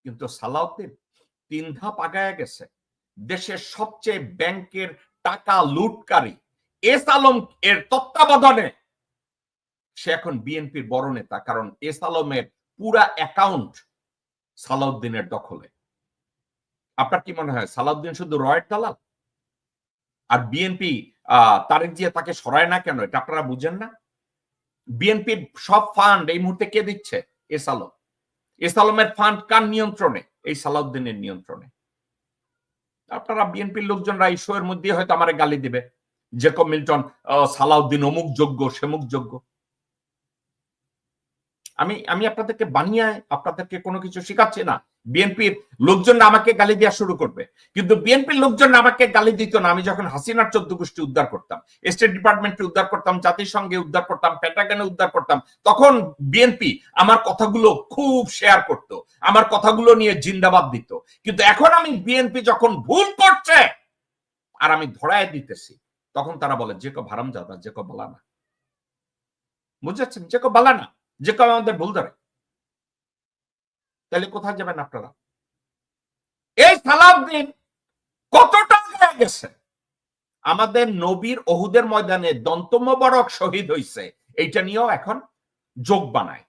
Speaker 1: কিন্তু সালাউদ্দিন 3 ধাপ আগায় গেছে। দেশের সবচেয়ে ব্যাংকের টাকা লুটকারী এস আলম এর তত্ত্বাবধানে সে এখন বিএনপির বড় নেতা, কারণ এস আলমের পুরা অ্যাকাউন্ট সালাউদ্দিনের দখলে। আপনার কি মনে হয় সালাউদ্দিন শুধু রয়ের দালাল? আর বিএনপি তারেক জিয়া তাকে সরায় না কেন, এটা আপনারা বুঝেন না? বিএনপির সব ফান্ড এই মুহূর্তে কে দিচ্ছে? এস আলম। এস আলমের ফান্ড কার নিয়ন্ত্রণে? এই সালাউদ্দিনের নিয়ন্ত্রণে। আপনারা বিএনপির লোকজনরা এই শোয়ের মধ্যে হয়তো আমার গালি দিবে, জেকব মিল্টন সালাউদ্দিন অমুক যোগ্য সেমুক যোগ্য। আমি আপনাদেরকে বানিয়ে আপনাদেরকে কোনো কিছু শেখাচ্ছি না। বিএনপির লোকজন আমাকে গালি দেওয়া শুরু করবে, কিন্তু বিএনপির লোকজন আমাকে গালি দিত না। আমি যখন হাসিনার 14 গোষ্ঠী উদ্ধার করতাম, স্টেট ডিপার্টমেন্টে উদ্ধার করতাম, জাতিসংঘে উদ্ধার করতাম, পেন্টাগনে উদ্ধার করতাম, তখন বিএনপি আমার কথাগুলো খুব শেয়ার করত, আমার কথাগুলো নিয়ে জিন্দাবাদ দিত। কিন্তু এখন আমি বিএনপি যখন ভুল করছে আর আমি ধরায় দিতেছি, তখন তারা বলে যে কেউ হারামজাদা, যে কেউ বলা না। বুঝাচ্ছেন? যে কেউ বলা না, যে কেউ আমাদের ভুল ধরে। তাহলে কোথায় যাবেন আপনারা? এই সালাউদ্দিন কতটা হয়ে গেছে? আমাদের নবীর ওহুদের ময়দানে দন্ত মোবারক শহীদ হয়েছে, এইটা নিয়েও এখন যোগ বানায়,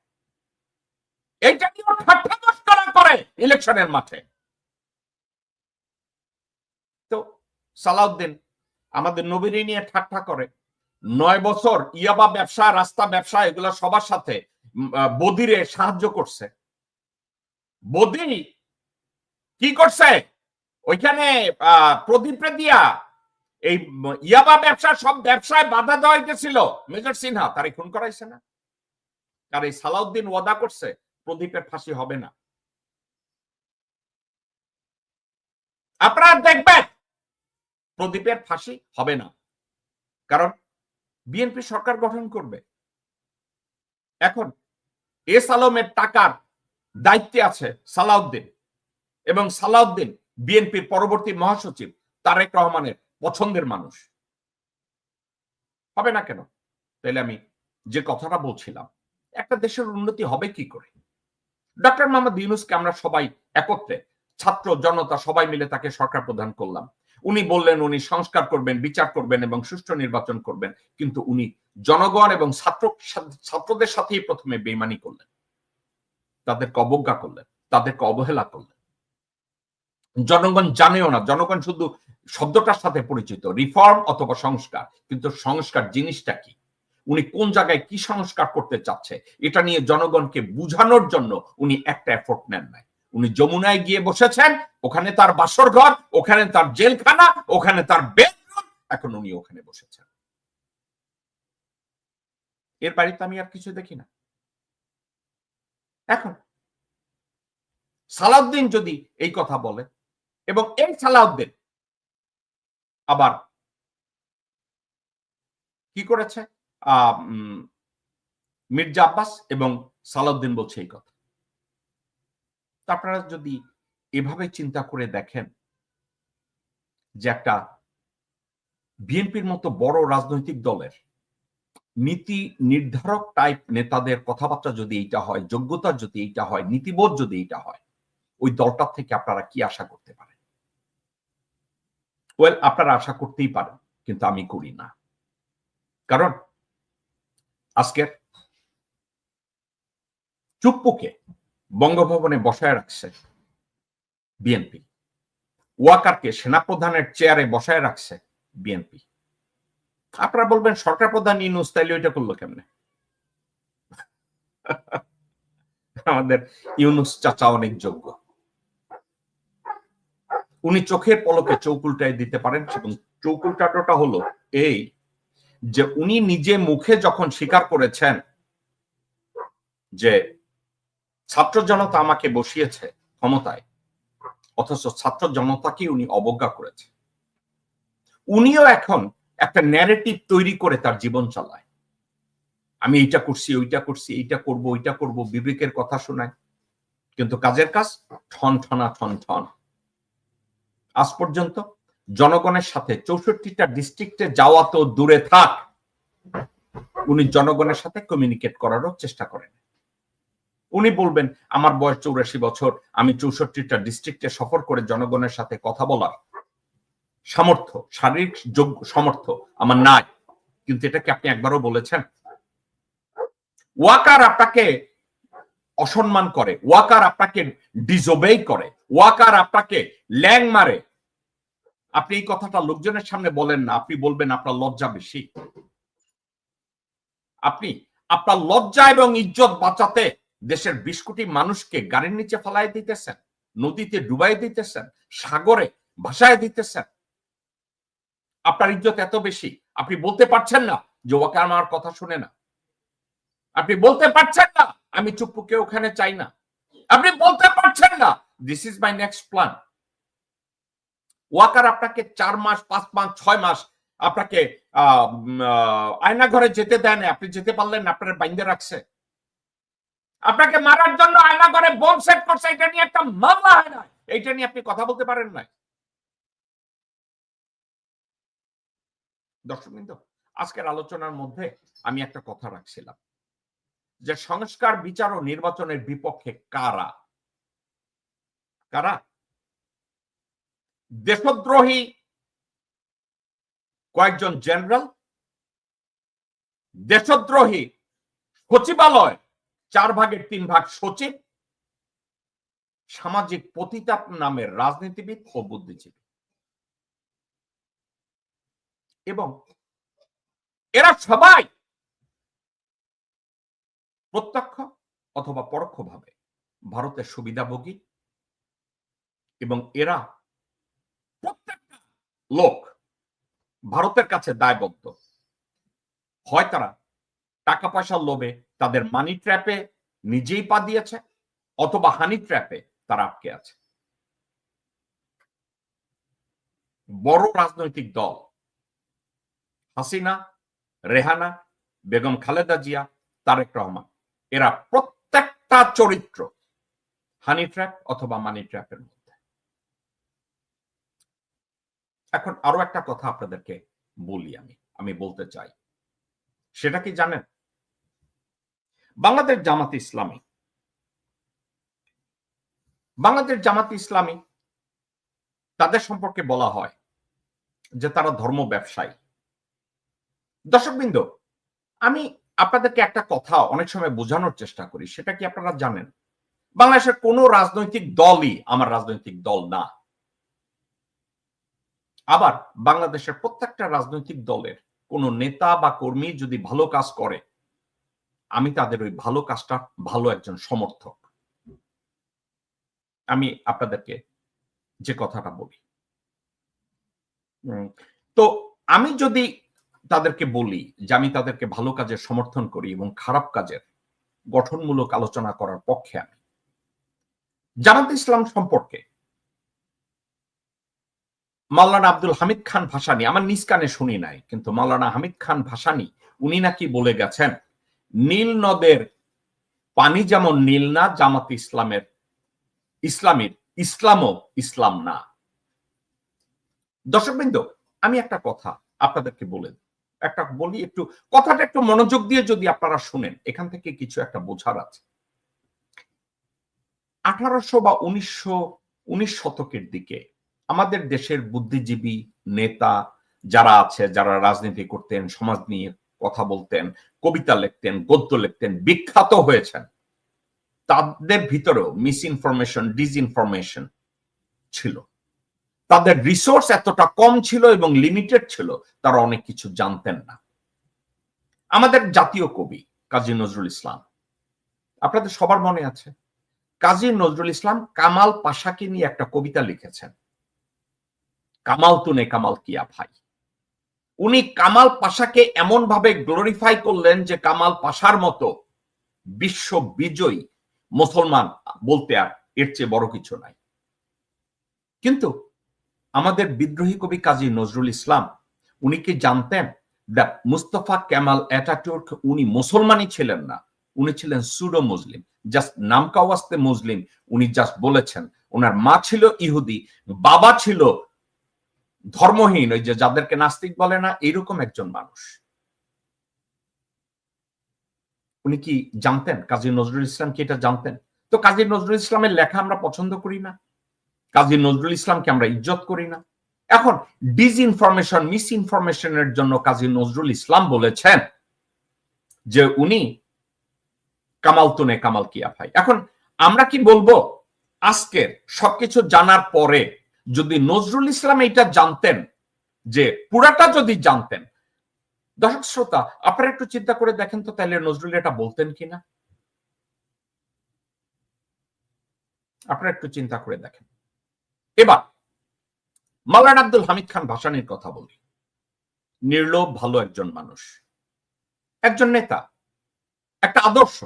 Speaker 1: এইটা নিয়েও ঠাট্টা মস্করা করে ইলেকশনের মাঠে। তো সালাউদ্দিন আমাদের নবীর নিয়ে ঠাট্টা করে। 9 বছর ইয়াবা ব্যবসা, রাস্তা ব্যবসা, এগুলো সবার সাথে বদিরে সাহায্য করছে। বদি কি করছে? ওইখানে প্রদীপে দিয়া এই ইয়াবা ব্যবসা, সব ব্যবসায় বাধা দেওয়া হইতেছিল, মেজর সিনহা তারে খুন করাইছে না? আর এই সালাউদ্দিন ওয়াদা করছে প্রদীপের ফাঁসি হবে না। আপনারা দেখবেন প্রদীপের ফাঁসি হবে না, কারণ বিএনপি সরকার গঠন করবে। এখন এস আলমের টাকার দায়িত্বে আছে সালাউদ্দিন, এবং সালাউদ্দিন বিএনপির পরবর্তী মহাসচিব তারেক রহমানের পছন্দের মানুষ। হবে না কেন? তাহলে আমি যে কথাটা বলছিলাম, একটা দেশের উন্নতি হবে কি করে? ডক্টর মোহাম্মদ ইউনূসকে আমরা সবাই একত্রে, ছাত্র জনতা সবাই মিলে তাকে সরকার প্রদান করলাম। উনি বললেন উনি সংস্কার করবেন, বিচার করবেন এবং সুষ্ঠু নির্বাচন করবেন, কিন্তু উনি জনগণ এবং ছাত্রদের সাথেই প্রথমে বেইমানি করলেন, তাদেরকে অবজ্ঞা করলেন, তাদেরকে অবহেলা করলেন। জনগণ জানেও না, জনগণ শুধু শব্দটার সাথে পরিচিত রিফর্ম অথবা সংস্কার, কিন্তু সংস্কার জিনিসটা কি, উনি কোন জায়গায় কি সংস্কার করতে চাচ্ছে এটা নিয়ে জনগণকে বুঝানোর জন্য উনি একটা এফোর্ট নেন নাই। উনি যমুনায় গিয়ে বসেছেন, ওখানে তার বাসর ঘর, ওখানে তার জেলখানা, ওখানে তার বেডরুম, এখন উনি ওখানে বসেছেন। এর বাড়িতে আমি আর কিছু দেখি না। এখন সালাউদ্দিন যদি এই কথা বলে, এবং এই সালাউদ্দিন আবার কি করেছে, মির্জা আব্বাস এবং সালাউদ্দিন বলছে এই কথা। আপনারা যদি এভাবে চিন্তা করে দেখেন যে একটা বিএনপির মতো বড় রাজনৈতিক দলের নীতি নির্ধারক টাইপ নেতাদের কথাবার্তা যদি এইটা হয়, যোগ্যতা যদি এইটা হয়, নীতিবোধ যদি এইটা হয়, ওই দলটার থেকে আপনারা কি আশা করতে পারেন? ওয়েল, আপনারা আশা করতেই পারেন, কিন্তু আমি করি না। কারণ আজকের চুপ্পুকে বঙ্গভবনে বসায় রাখছে বিএনপি, ওয়াকারকে সেনাপ্রধানের চেয়ারে বসায় রাখছে বিএনপি। আপনারা বলবেন সরকার প্রধান ইউনূস তাইলে ওইটা করলো কেমনে? আমাদের ইউনূস চাচা অনেক যোগ্য, উনি চোখের পলকে চৌকুলটায় দিতে পারেন। এবং চৌকুলটাটা হলো এই যে উনি নিজে মুখে যখন স্বীকার করেছেন যে ছাত্র জনতা আমাকে বসিয়েছে ক্ষমতায়, অথচ ছাত্র জনতাকে উনি অবজ্ঞা করেছে, উনিও এখন একটা ন্যারেটিভ তৈরি করে তার জীবন চালায়। আমি এইটা করছি, ওইটা করছি, এইটা করব, ওইটা করব, বিবেকের কথা শোনায়, কিন্তু কাজের কাজ ঠন ঠনা ঠন ঠন। আজ পর্যন্ত জনগণের সাথে 64টা ডিস্ট্রিক্টে যাওয়া তো দূরে থাক, উনি জনগণের সাথে কমিউনিকেট করারও চেষ্টা করেন। উনি বলবেন আমার বয়স 84 বছর, আমি 64টা ডিস্ট্রিক্টে সফর করে জনগণের সাথে কথা বলার সামর্থ্য, শারীরিক সামর্থ্য আমার নাই। কিন্তু এটা কি আপনি একবারও বলেছেন? ওয়াকার আপনাকে অসম্মান করে, ওয়াকার আপনাকে ডিসোবে করে, ওয়াকার আপনাকে ল্যাং মারে, আপনি এই কথাটা লোকজনের সামনে বলেন না, আপনি বলবেন আপনার লজ্জা বেশি। আপনি আপনার লজ্জা এবং ইজ্জত বাঁচাতে দেশের 20 কোটি মানুষকে গাড়ির নিচে ফেলাই দিতেছেন, নদীতে ডুবাই দিতেছেন, সাগরে ভাসায় দিতেছেন। আপনার ইজ্জত এত বেশি, আপনি বলতে পারছেন না যে ওকে আমার কথা শুনে না। আপনি বলতে পারছেন না আমি চুপ্পুকে ওখানে চাই না। আপনি বলতে পারছেন না this is my next plan. Waker আপনাকে 4 মাস, 5 মাস, 6 মাস আপনাকে আয়না ঘরে যেতে দেয় না, আপনি যেতে পারলেন, আপনার বাইন্দে রাখছে। আপনাকে মারার জন্য আয়না ঘরে বোম সেট করছে, এটা নিয়ে একটা মামলা হয় না, এইটা নিয়ে আপনি কথা বলতে পারেন না। দর্শকবৃন্দ, আজকের আলোচনার মধ্যে আমি একটা কথা রাখছিলাম যে সংস্কার, বিচার ও নির্বাচনের বিপক্ষে কারা কারা? দেশদ্রোহী কয়েকজন জেনারেল, দেশদ্রোহী সচিবালয় 4 ভাগের 3 ভাগ সচিব, সামাজিক পতিতাপ নামের রাজনীতিবিদ ও বুদ্ধিজীবী, এবং এরা সবাই প্রত্যক্ষ অথবা পরোক্ষভাবে ভারতের সুবিধাভোগী, এবং এরা প্রত্যেকটা লোক ভারতের কাছে দায়বদ্ধ। হয় তারা টাকা পয়সার লোভে তাদের মানি ট্র্যাপে নিজেই পা দিয়েছে, অথবা হানি ট্র্যাপে তারা আটকে আছে। বড় রাজনৈতিক দল হাসিনা, রেহানা, বেগম খালেদা জিয়া, তারেক রহমান, এরা প্রত্যেকটা চরিত্র হানি ট্র্যাপ অথবা মানি ট্র্যাপের মধ্যে। এখন আরো একটা কথা আপনাদেরকে বলি, আমি বলতে চাই, সেটা কি জানেন? বাংলাদেশ জামাত ইসলামী তাদের সম্পর্কে বলা হয় যে তারা ধর্ম ব্যবসায়ী। দর্শকবৃন্দ, আমি আপনাদেরকে একটা কথা অনেক সময় বোঝানোর চেষ্টা করি, সেটা কি আপনারা জানেন? বাংলাদেশের কোন রাজনৈতিক দলই আমার রাজনৈতিক দল না। আবার বাংলাদেশের প্রত্যেকটা রাজনৈতিক দলের কোন নেতা বা কর্মী যদি ভালো কাজ করে, আমি তাদের ওই ভালো কাজটা ভালো একজন সমর্থক। আমি আপনাদেরকে যে কথাটা বলি, তো আমি যদি তাদেরকে বলি যে আমি তাদেরকে ভালো কাজের সমর্থন করি এবং খারাপ কাজের গঠনমূলক আলোচনা করার পক্ষে, আমি জামাত ইসলাম সম্পর্কে মাওলানা আব্দুল হামিদ খান ভাসানী, আমার নিজ কানে শুনি নাই, কিন্তু মাওলানা হামিদ খান ভাসানী উনি নাকি বলে গেছেন, নীল নদের পানি যেমন নীল না, জামাত ইসলামের ইসলামও ইসলাম না। দর্শকবৃন্দ, আমি একটা কথা আপনাদেরকে বলি, একটু কথাটা একটু মনোযোগ দিয়ে যদি আপনারা শুনেন, এখান থেকে কিছু একটা বোঝার আছে। 1800 বা 19 শতকের দিকে আমাদের দেশের বুদ্ধিজীবী নেতা যারা আছে, যারা রাজনীতি করতেন, সমাজ নিয়ে কথা বলতেন, কবিতা লিখতেন, গদ্য লিখতেন, বিখ্যাত হয়েছেন, তাদের ভিতরেও মিস ইনফরমেশন, ডিসইনফরমেশন ছিল। তাদের রিসোর্স এতটা কম ছিল এবং লিমিটেড ছিল, তারা অনেক কিছু জানতেন না। আমাদের জাতীয় কবি কাজী নজরুল ইসলাম, আপনাদের সবার মনে আছে, কাজী নজরুল ইসলাম কামাল পাশাকে নিয়ে একটা কবিতা লিখেছেন, কামাল তুনে কামাল কিয়া ভাই। উনি কামাল পাশাকে এমন ভাবে গ্লোরিফাই করলেন যে কামাল পাশার মতো বিশ্ব বিজয়ী মুসলমান বলতে আর এর চেয়ে বড় কিছু নাই। কিন্তু আমাদের বিদ্রোহী কবি কাজী নজরুল ইসলাম, উনি কি জানতেন দ্য মুস্তফা কেমাল অ্যাটাতুর্ক উনি মুসলমানই ছিলেন না, উনি ছিলেন সুডো মুসলিম, জাস্ট নামকাওয়াস্তে মুসলিম। উনি জাস্ট বলেছেন ওনার মা ছিল ইহুদি, বাবা ছিল ধর্মহীন, ওই যে যাদেরকে নাস্তিক বলে না, এরকম একজন মানুষ। উনি কি জানতেন? কাজী নজরুল ইসলাম কি এটা জানতেন? তো কাজী নজরুল ইসলামের লেখা আমরা পছন্দ করি না, কাজী নজরুল ইসলামকে আমরা ইজ্জত করি না। এখন ডিসইনফরমেশন, মিস ইনফরমেশনের জন্য কাজী নজরুল ইসলাম বলেছেন যে উনি কামাল তুনে কামাল কিয়া ভাই। এখন আমরা কি বলবো, আজকে সবকিছু জানার পরে যদি নজরুল ইসলাম এটা জানতেন, যে পুরাটা যদি জানতেন, দর্শক শ্রোতা আপনারা একটু চিন্তা করে দেখেন তো, তাহলে নজরুল এটা বলতেন কিনা? আপনারা একটু চিন্তা করে দেখেন। এবার মাওলানা আব্দুল হামিদ খান ভাসানীর কথা বলি। নির্লোভ ভালো একজন মানুষ, একজন নেতা, একটা আদর্শ।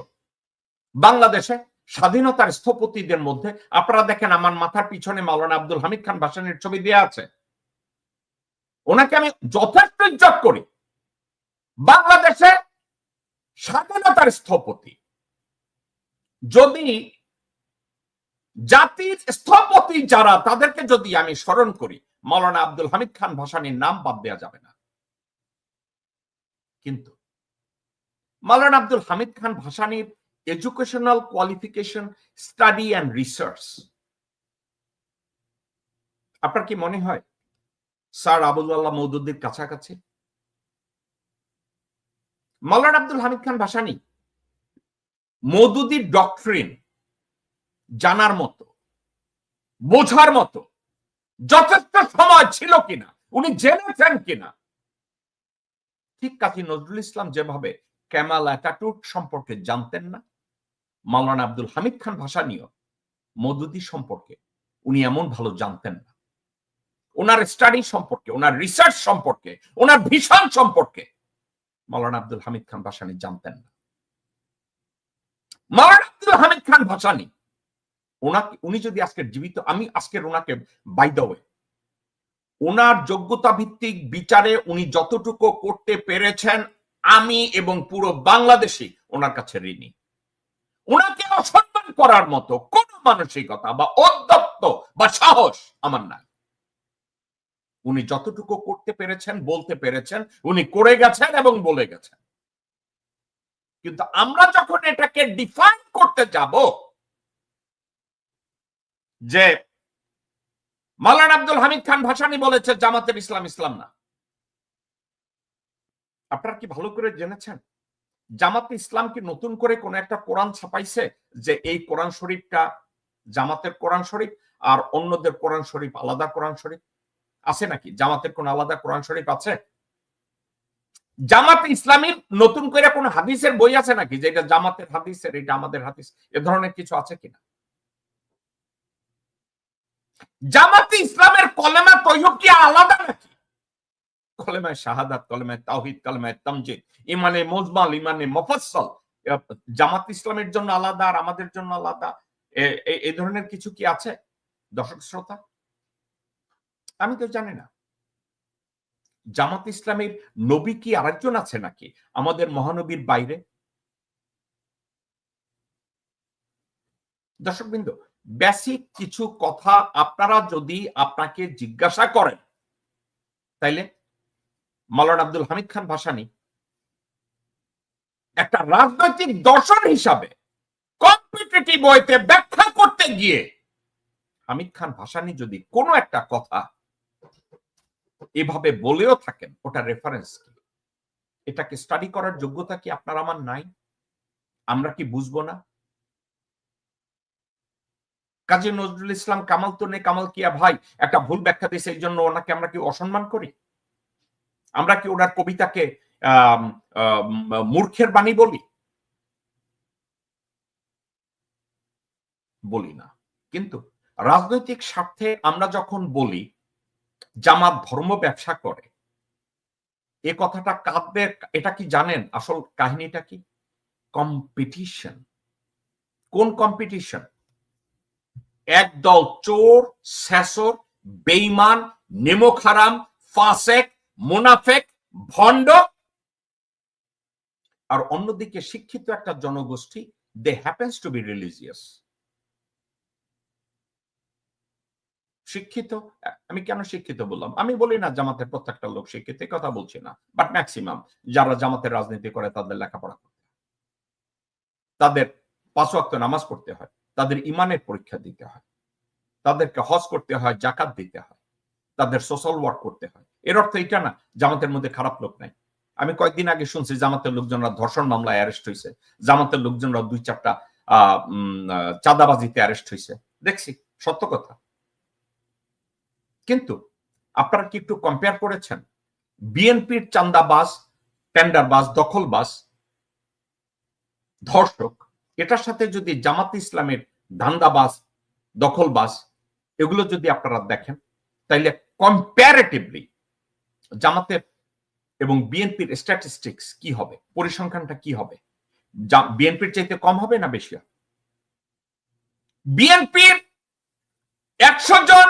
Speaker 1: বাংলাদেশে স্বাধীনতার স্থপতিদের মধ্যে আপনারা দেখেন, আমার মাথার পিছনে মাওলানা আব্দুল হামিদ খান ভাসানীর ছবি দেয়া আছে। ওনাকে আমি যথেষ্ট ইজ্জত করি। বাংলাদেশে স্বাধীনতার স্থপতি, যদি জাতির স্থপতি যারা, তাদেরকে যদি আমি স্মরণ করি, মাওলানা আব্দুল হামিদ খান ভাসানীর নাম বাদ দেওয়া যাবে না। কিন্তু মাওলানা আব্দুল হামিদ খান ভাসানীর educational qualification, study and research, আপনার কি মনে হয় স্যার আবুল্লাহ মওদুদির কাছাকাছি? মাওলানা আব্দুল হামিদ খান ভাসানী মওদুদির ডক্ট্রিন জানার মতো, বোঝার মতো যথেষ্ট সময় ছিল কিনা, উনি জেনেছেন কিনা? ঠিক কাজী নজরুল ইসলাম যেভাবে কেমাল অ্যাটাতুর্ক সম্পর্কে জানতেন না, মাওলানা আব্দুল হামিদ খান ভাসানীও মওদুদি সম্পর্কে উনি এমন ভালো জানতেন না। ওনার স্টাডি সম্পর্কে, ওনার রিসার্চ সম্পর্কে, ওনার ভিশন সম্পর্কে মাওলানা আব্দুল হামিদ খান ভাসানী জানতেন না। মাওলানা আব্দুল হামিদ খান ভাসানী, উনি যদি আজকে জীবিত, আমি আজকের ওনাকে বাই দ্য ওয়ে, ওনার যোগ্যতা ভিত্তিক বিচারে উনি যতটুকু করতে পেরেছেন আমি এবং পুরো বাংলাদেশি ওনার কাছে ঋণী। ওনাকে অসম্মান করার মতো কোন মানসিকতা বা ঔদ্ধত্য বা সাহস আমার নাই। উনি যতটুকু করতে পেরেছেন, বলতে পেরেছেন, উনি করে গেছেন এবং বলে গেছেন। কিন্তু আমরা যখন এটাকে ডিফাইন করতে যাব যে মাওলানা আব্দুল হামিদ খান ভাসানী বলেছে জামাতের ইসলাম ইসলাম না, আপনারা কি ভালো করে জেনেছেন জামাতে ইসলাম কি নতুন করে কোন একটা কোরআন ছাপাইছে যে এই কোরআন শরীফটা জামাতের কোরআন শরীফ আর অন্যদের কোরআন শরীফ আলাদা কোরআন শরীফ আছে নাকি? জামাতের কোন আলাদা কোরআন শরীফ আছে? জামাত ইসলামীর নতুন করে কোন হাদিসের বই আছে নাকি যে এটা জামাতের হাদিসের, এটা আমাদের হাদিস, এ ধরনের কিছু আছে কিনা? জামাতে ইসলামের কলেমা তৈয়ব কি আলাদা নাকি? কলেমায়ে শাহাদাত, কলেমায়ে তাওহীদ, কলেমায়ে তামজিদ, ইমানে মুজমাল, ইমানে মুফাসসাল, জামাত ইসলামের জন্য আলাদা আর আমাদের জন্য আলাদা, এই ধরনের কিছু কি আছে দর্শক শ্রোতা? আমি তো জানি না। জামাত ইসলামের নবী কি আরেকজন আছে নাকি আমাদের মহানবীর বাইরে? দর্শকবৃন্দ, বেসিক কিছু কথা আপনারা যদি আপনাকে জিজ্ঞাসা করেন, তাইলে মাওলানা আব্দুল হামিদ খান ভাসানী একটা রাজনৈতিক দর্শন হিসাবে কম্পিটিটিভ ওয়েতে ব্যাখ্যা করতে গিয়ে হামিদ খান ভাসানী যদি কোনো একটা কথা এভাবে বলেও থাকেন, ওটা রেফারেন্স কি? এটাকে স্টাডি করার যোগ্যতা কি আপনার আমার নাই? আমরা কি বুঝবো না? কাজী নজরুল ইসলাম কামাল তো নে কামাল কিয়া ভাই একটা ভুল ব্যাখ্যা দিয়েছে, এই জন্য ওনাকে আমরা কি অসম্মান করি? আমরা কি ওনার কবিতাকে মূর্খের বাণী বলি? বলি না। কিন্তু রাজনৈতিক স্বার্থে আমরা যখন বলি জামাত ধর্ম ব্যবসা করে, এ কথাটা কাঁদবে, এটা কি জানেন আসল কাহিনীটা কি? কম্পিটিশন। কোন কম্পিটিশন? একদল চোর, শেষর, বেঈমান, নেমোখারাম, ফাসেক, মুনাফেক, ভণ্ড, আর অন্যদিকে শিক্ষিত একটা জনগোষ্ঠী, দে হ্যাপেন্স টু বি রিলিজিয়াস। শিক্ষিত, আমি কেন শিক্ষিত বললাম? আমি বলি না জামাতের প্রত্যেকটা লোক শিক্ষিত, কথা বলছি না, বাট ম্যাক্সিমাম যারা জামাতের রাজনীতি করে তাদের লেখাপড়া করতে হয়, তাদের ৫ ওয়াক্ত নামাজ পড়তে হয়, তাদের ইমানের পরীক্ষা দিতে হয়, তাদেরকে হজ করতে হয়, জাকাত দিতে হয়, তাদের সোশ্যাল ওয়ার্ক করতে হয়। এর অর্থ এটা না জামাতের মধ্যে খারাপ লোক নাই। আমি কয়েকদিন আগে শুনছি জামাতের লোকজনরা ধর্ষণ মামলায় অ্যারেস্ট হয়েছে, জামাতের লোকজনরা ২-৪টা চাঁদাবাজিতে অ্যারেস্ট হয়েছে, দেখছি, সত্য কথা। কিন্তু আপনারা কি একটু কম্পেয়ার করেছেন বিএনপির চাঁদাবাজ, টেন্ডারবাজ, দখলবাজ, ধর্ষক, এটার সাথে যদি জামাত ইসলামের ধান্দাবাজ, দখলবাজ, এগুলো যদি আপনারা দেখেন, তাইলে কম্পারেটিভলি জামাতের এবং বিএনপির স্ট্যাটিস্টিক্স কি হবে? পরিসংখ্যানটা কি হবে? বিএনপির চাইতে কম হবে না বেশি হবে? বিএনপির ১০০ জন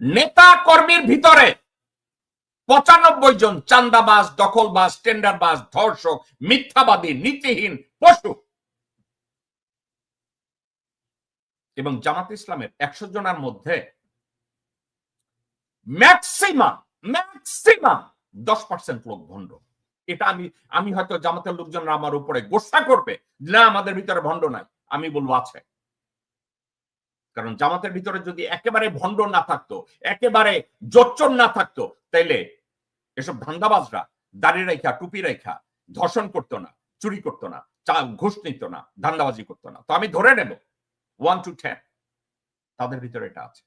Speaker 1: নেতা কর্মীর ভিতরে ৯৫ জন চাঁদাবাজ, দখলবাজ, টেন্ডারবাজ, ধর্ষক, মিথ্যাবাদী, নীতিহীন, পশু। এবং জামাত ইসলামের ১০০ জনের মধ্যে ম্যাক্সিমাম 10% লোক ভণ্ড। এটা আমি হয়তো জামাতের লোকজনরা আমার উপরে গোসা করবে, না আমাদের ভিতরে ভণ্ড নাই, আমি বলবো আছে। কারণ জামাতের ভিতরে যদি একেবারে ভণ্ড না থাকতো, একেবারে জোচ্চর না থাকতো, তাইলে এসব ধান্দাবাজরা দাড়ি রেখা, টুপি রেখা ধর্ষণ করতো না, চুরি করতো না, ঘুষ নিত না, ধান্দাবাজি করতো না। তো আমি ধরে নেব 1 to 10 তাদের ভিতরে এটা আছে।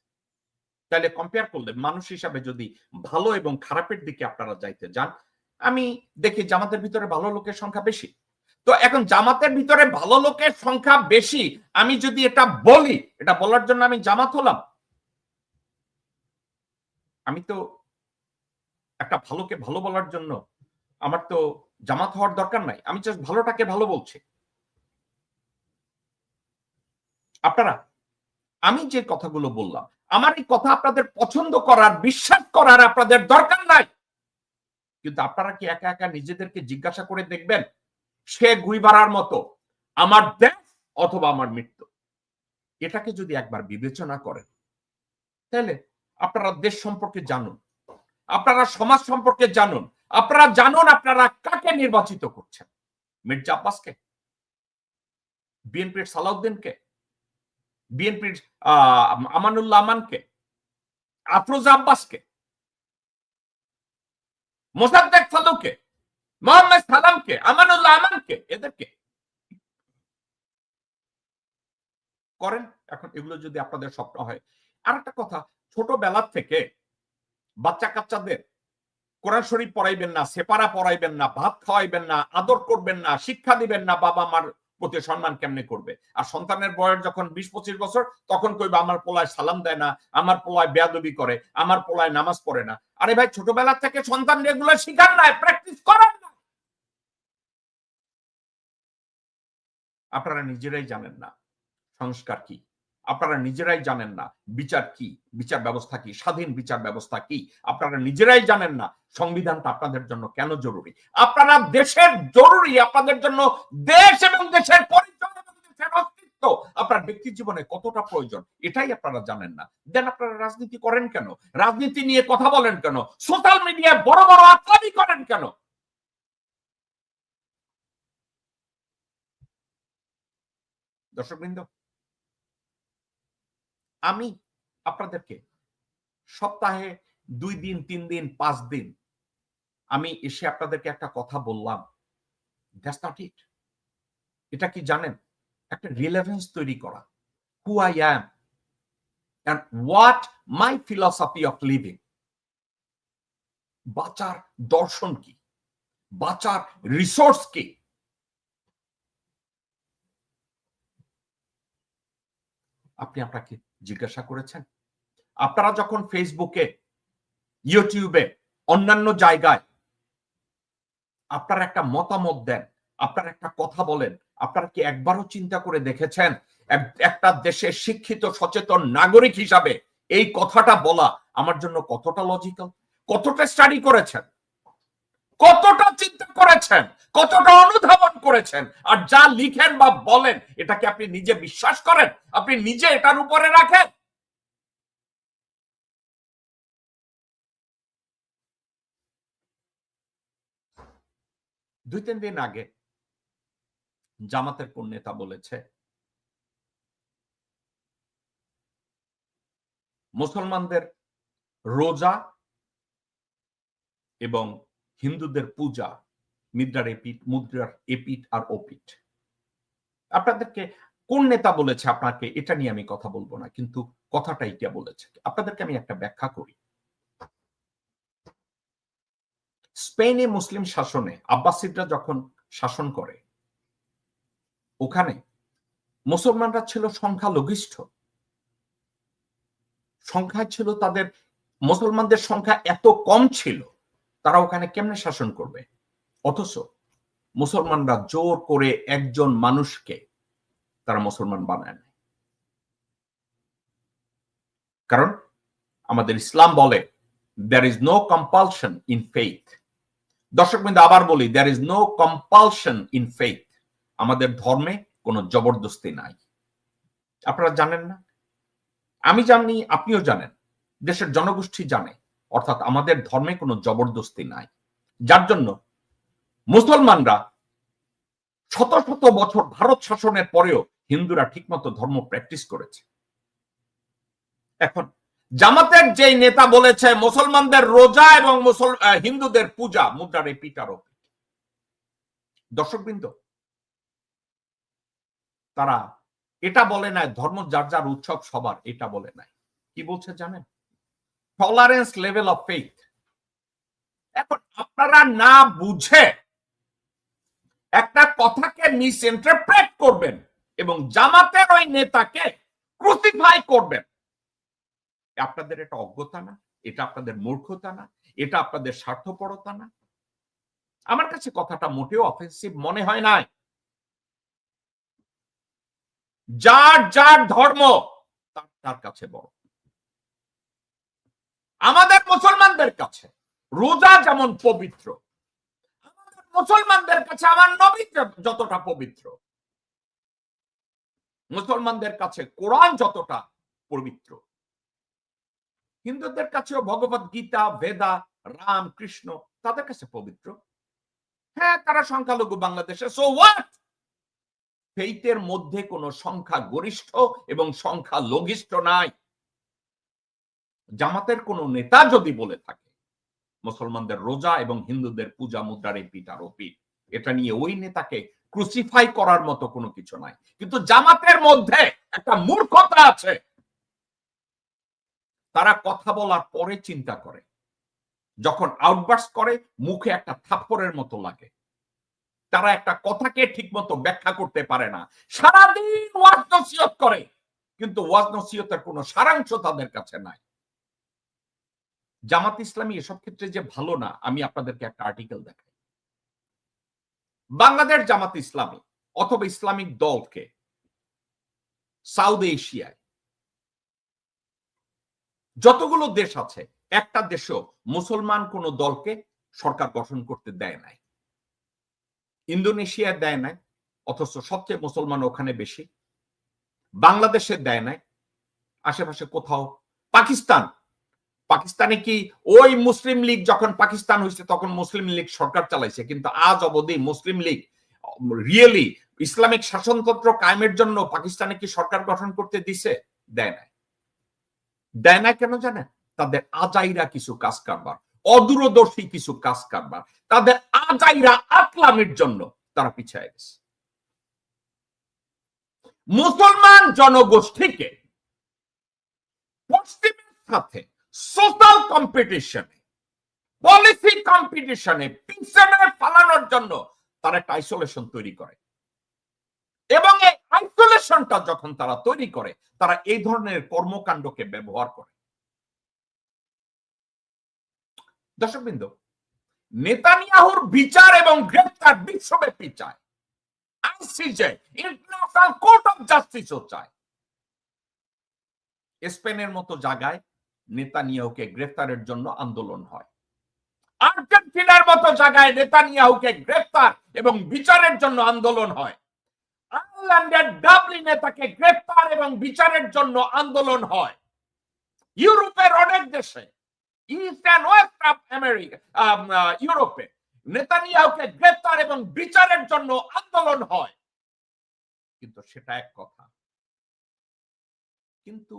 Speaker 1: তাহলে কম্পেয়ার করলে মানুষ হিসাবে যদি ভালো এবং খারাপের দিকে আপনারা যাইতে যান, আমি দেখি জামাতের ভিতরে ভালো লোকের সংখ্যা বেশি। তো এখন জামাতের ভিতরে ভালো লোকের সংখ্যা বেশি, আমি যদি এটা বলি, এটা বলার জন্য আমি জামাত হলাম? আমি তো একটা ভালোকে ভালো বলার জন্য আমার তো জামাত হওয়ার দরকার নাই, আমি জাস্ট ভালোটাকে ভালো বলছি। আপনারা, আমি যে কথাগুলো বললাম, আমার এই কথা আপনাদের পছন্দ করার, বিশ্বাস করার আপনাদের দরকার নাই, কিন্তু আপনারা কি একা একা নিজেদেরকে জিজ্ঞাসা করে দেখবেন, সে গুইবারার মতো আমার দেশ অথবা আমার মৃত্যু, এটাকে যদি একবার বিবেচনা করেন, তাহলে আপনারা দেশ সম্পর্কে জানুন, আপনারা সমাজ সম্পর্কে জানুন, আপনারা জানুন আপনারা কাকে নির্বাচিত করছেন। মির্জা আব্বাসকে, বিএনপির সালাউদ্দিনকে, বিএনপির আমানুল্লাহ আমানকে, আফরোজা আব্বাসকে, মোসাদ্দেক ফালুকে, মোহাম্মদ সালামকে, আমানুল্লাহ আমানকে, এদেরকে করেন। এখন এগুলো যদি আপনাদের স্বপ্ন হয়, আর একটা কথা, ছোটবেলা থেকে বাচ্চা কাচ্চাদের কোরআন শরীফ পড়াইবেন না, সেপারা পড়াইবেন না, ভাত খাওয়াইবেন না, আদর করবেন না, শিক্ষা দিবেন না, বাবা মার প্রতি সম্মান কেমনে করবে? আর সন্তানের বয়স যখন 20-25 বছর, তখন কইবা আমার পোলায় সালাম দেয় না, আমার পোলায় বেয়াদবি করে, আমার পোলায় নামাজ পড়ে না। আরে ভাই, ছোটবেলা থেকে সন্তান এগুলো শিখান নাই, প্র্যাকটিস করেন না। আপনারা নিজেরাই জানেন না সংস্কার কি, আপনারা নিজেরাই জানেন না বিচার কি, বিচার ব্যবস্থা কি, স্বাধীন বিচার ব্যবস্থা কি, আপনারা নিজেরাই জানেন না সংবিধানটা আপনাদের জন্য কেন জরুরি। আপনারা দেশের জরুরি, আপনাদের জন্য দেশ এবং দেশের পরিচয় এবং দেশের অস্তিত্ব আপনার ব্যক্তি জীবনে কতটা প্রয়োজন, এটাই আপনারা জানেন না। দেন আপনারা রাজনীতি করেন কেন? রাজনীতি নিয়ে কথা বলেন কেন? সোশ্যাল মিডিয়ায় বড় বড় আক্রমণ করেন কেন? দর্শকবৃন্দ, আমি আপনাদেরকে সপ্তাহে 2 দিন, 3 দিন, 5 দিন আমি এসে আপনাদেরকে একটা কথা বললাম, দ্যাটস নট ইট। এটা কি জানেন? একটা রিলেভেন্স তৈরি করা, who I am and what my philosophy of living. বাঁচার দর্শন কি, বাঁচার রিসোর্স কি। আপনি আপনাকে জিজ্ঞাসা করেছেন? আপনারা যখন ফেসবুকে, ইউটিউবে, অন্যান্য জায়গায় আপনারা একটা মতামত দেন, আপনারা একটা কথা বলেন, আপনারা কি একবারও চিন্তা করে দেখেছেন একটা দেশের শিক্ষিত সচেতন নাগরিক হিসাবে এই কথাটা বলা আমার জন্য কতটা লজিক্যাল? কতটা স্টাডি করেছেন, কতটা চিন্তা করেছেন, কতটা অনুধাবন করেছেন? আর যা লিখেন বা বলেন, এটাকে আপনি নিজে বিশ্বাস করেন? আপনি নিজে এটার উপরে রাখেন? দুই তিন দিন আগে জামাতের কোন নেতা বলেছে মুসলমানদের রোজা এবং হিন্দুদের পূজা মুদ্রার এপিঠ আর ওপিঠ। আপনাদেরকে কোন নেতা বলেছে আপনাকে এটা নিয়ে আমি কথা বলবো না, কিন্তু কথাটা এটা বলেছে। আপনাদেরকে আমি একটা ব্যাখ্যা করি। স্পেনে মুসলিম শাসনে আব্বাসিদরা যখন শাসন করে, ওখানে মুসলমানরা ছিল সংখ্যালঘিষ্ঠ, সংখ্যা ছিল তাদের, মুসলমানদের সংখ্যা এত কম ছিল, তারা ওখানে কেমনে শাসন করবে? অথচ মুসলমানরা জোর করে একজন মানুষকে তারা মুসলমান বানায় না। কারণ আমাদের ইসলাম বলে there is no compulsion in faith। দর্শকবৃন্দ, আবার বলি, there is no compulsion in faith। আমাদের ধর্মে কোনো জবরদস্তি নাই। আপনারা জানেন না, আমি জানি, আপনিও জানেন, দেশের জনগোষ্ঠী জানে, অর্থাৎ আমাদের ধর্মে কোনো জবরদস্তি নাই। যার জন্য মুসলমানরা শত শত বছর ভারত শাসনের পরেও হিন্দুরা ঠিকমতো ধর্ম প্র্যাকটিস করেছে। এখন জামাতের যে নেতা বলেছে মুসলমানদের রোজা এবং হিন্দুদের পূজা মুদ্রার এপিঠ আর ওপিঠ, দর্শকবৃন্দ, তারা এটা বলে নাই ধর্ম যার যার উৎসব সবার, এটা বলে নাই। কি বলছে জানেন? Tolerance level of faith. এখন আপনারা না বুঝে একটা কথাকে মিস ইন্টারপ্রেট করবেন এবং জামাতের ওই নেতাকে ক্রুসিফাই করবেন। আপনাদের এটা অজ্ঞতা না? এটা আপনাদের মূর্খতা না? এটা আপনাদের স্বার্থপরতা না? আমার কাছে কথাটা মোটেও অফেন্সিভ মনে হয় নাই। যার যার ধর্ম তার কাছে বড়। আমাদের মুসলমানদের কাছে রোজা যেমন পবিত্র, আমাদের মুসলমানদের কাছে আমার নবী যতটা পবিত্র, মুসলমানদের কাছে কোরআন যতটা পবিত্র, হিন্দুদের কাছেও ভগবত গীতা, বেদা, রাম, কৃষ্ণ তাদের কাছে পবিত্র। হ্যাঁ, তারা সংখ্যালঘু বাংলাদেশে, সো হোয়াট? ফেইথের মধ্যে কোনো সংখ্যা গরিষ্ঠ এবং সংখ্যা লঘিষ্ঠ নাই। জামাতের কোন নেতা যদি বলে থাকে মুসলমানদের রোজা এবং হিন্দুদের পূজা মুদ্রার এই পিঠ আর ও পিঠ, এটা নিয়ে ওই নেতাকে ক্রুসিফাই করার মতো কোনো কিছু নাই। কিন্তু জামাতের মধ্যে একটা মূর্খতা আছে, তারা কথা বলার পরে চিন্তা করে, যখন আউটবার্স করে মুখে একটা থাপ্পড়ের মতো লাগে। তারা একটা কথাকে ঠিক মতো ব্যাখ্যা করতে পারে না, সারাদিন ওয়াজ নসিহত করে কিন্তু ওয়াজ নসিহতের কোনো সারাংশ তাদের কাছে নাই। জামাত ইসলামী এসব ক্ষেত্রে যে ভালো না, আমি আপনাদেরকে একটা আর্টিকেল দেখাই। বাংলাদেশ জামাত ইসলামী অথবা ইসলামিক দলকে সাউথ এশিয়ায় যতগুলো দেশ আছে, একটা দেশও মুসলমান কোন দলকে সরকার গঠন করতে দেয় নাই। ইন্দোনেশিয়া দেয় নাই, অথচ সবচেয়ে মুসলমান ওখানে বেশি। বাংলাদেশে দেয় নাই, আশেপাশে কোথাও। পাকিস্তানে কি ওই মুসলিম লীগ যখন পাকিস্তান হয়েছে তখন মুসলিম লীগ সরকার চালাইছে, কিন্তু আজ অবধি মুসলিম লীগ রিয়েলি ইসলামিক শাসনতন্ত্র কায়েমের জন্য পাকিস্তানে কি সরকার গঠন করতে দিছে? দেয় নাই। দেয় না কেন জানেন? তাদের আজাইরা কিছু কাজ কারবার, অদূরদর্শী কিছু কাজ কারবার, তাদের আজাইরা আকলামের জন্য তারা পিছিয়ে গেছে। মুসলমান জনগোষ্ঠীকে পশ্চিমের সাথে সোশ্যাল কম্পিটিশনে, পলিসি কম্পিটিশনে পিছনে ফালানোর জন্য তারা একটা আইসোলেশন তৈরি করে, এবং এই আইসোলেশনটা যখন তারা তৈরি করে, তারা এই ধরনের কর্মকাণ্ডকে ব্যবহার করে। দর্শকবৃন্দ, নেতানিয়াহুর বিচার এবং গ্রেফতার বিশ্বব্যাপী চায়, আইসিজে ইন্টারন্যাশনাল কোর্ট অফ জাস্টিসও চায়। স্পেনের মতো জায়গায় নেতানিয়াহুকে গ্রেফতারের জন্য আন্দোলন হয়। আর্জেন্টিনার মতো জায়গায় নেতানিয়াহুকে গ্রেফতার এবং বিচারের জন্য আন্দোলন হয়। আয়ারল্যান্ডের ডাবলিনে তাকে গ্রেফতার এবং বিচারের জন্য আন্দোলন হয়। ইউরোপের অনেক দেশে, east and west of America, ইউরোপে নেতানিয়াহুকে গ্রেফতার এবং বিচারের জন্য আন্দোলন হয়। কিন্তু সেটা এক কথা, কিন্তু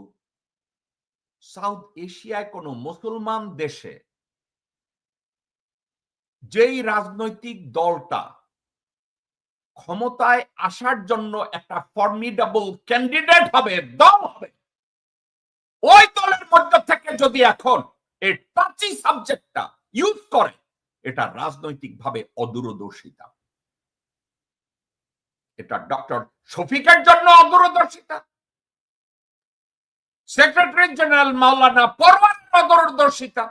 Speaker 1: সাউথ এশিয়ায় কোন মুসলমান দেশে যেই রাজনৈতিক দলটা ক্ষমতায় আসার জন্য একটা ফর্মিডেবল ক্যান্ডিডেট হবে, দল হবে, ওই দলের মধ্যে থেকে যদি এখন এই টাচি সাবজেক্টটা ইউজ করে, এটা রাজনৈতিকভাবে অদূরদর্শিতা। এটা ডক্টর শফিকের জন্য অদূরদর্শিতা, সেক্রেটারি জেনারেল মাওলানা পরওয়ারের অদূরদর্শিতা,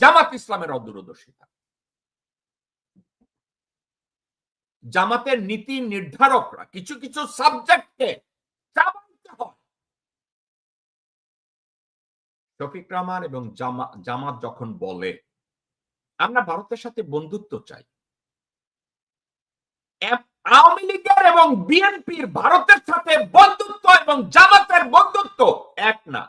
Speaker 1: জামাত ইসলামের অদূরদর্শিতা। জামাতের নীতি নির্ধারকরা কিছু কিছু সাবজেক্টকে চাবাইতে হয়। শফিক রহমান এবং জামাত যখন বলে আমরা ভারতের সাথে বন্ধুত্ব চাই, আওয়ামী লীগের এবং বিএনপির ভারতের সাথে বন্ধুত্ব এবং জামাতের বন্ধুত্ব এক না।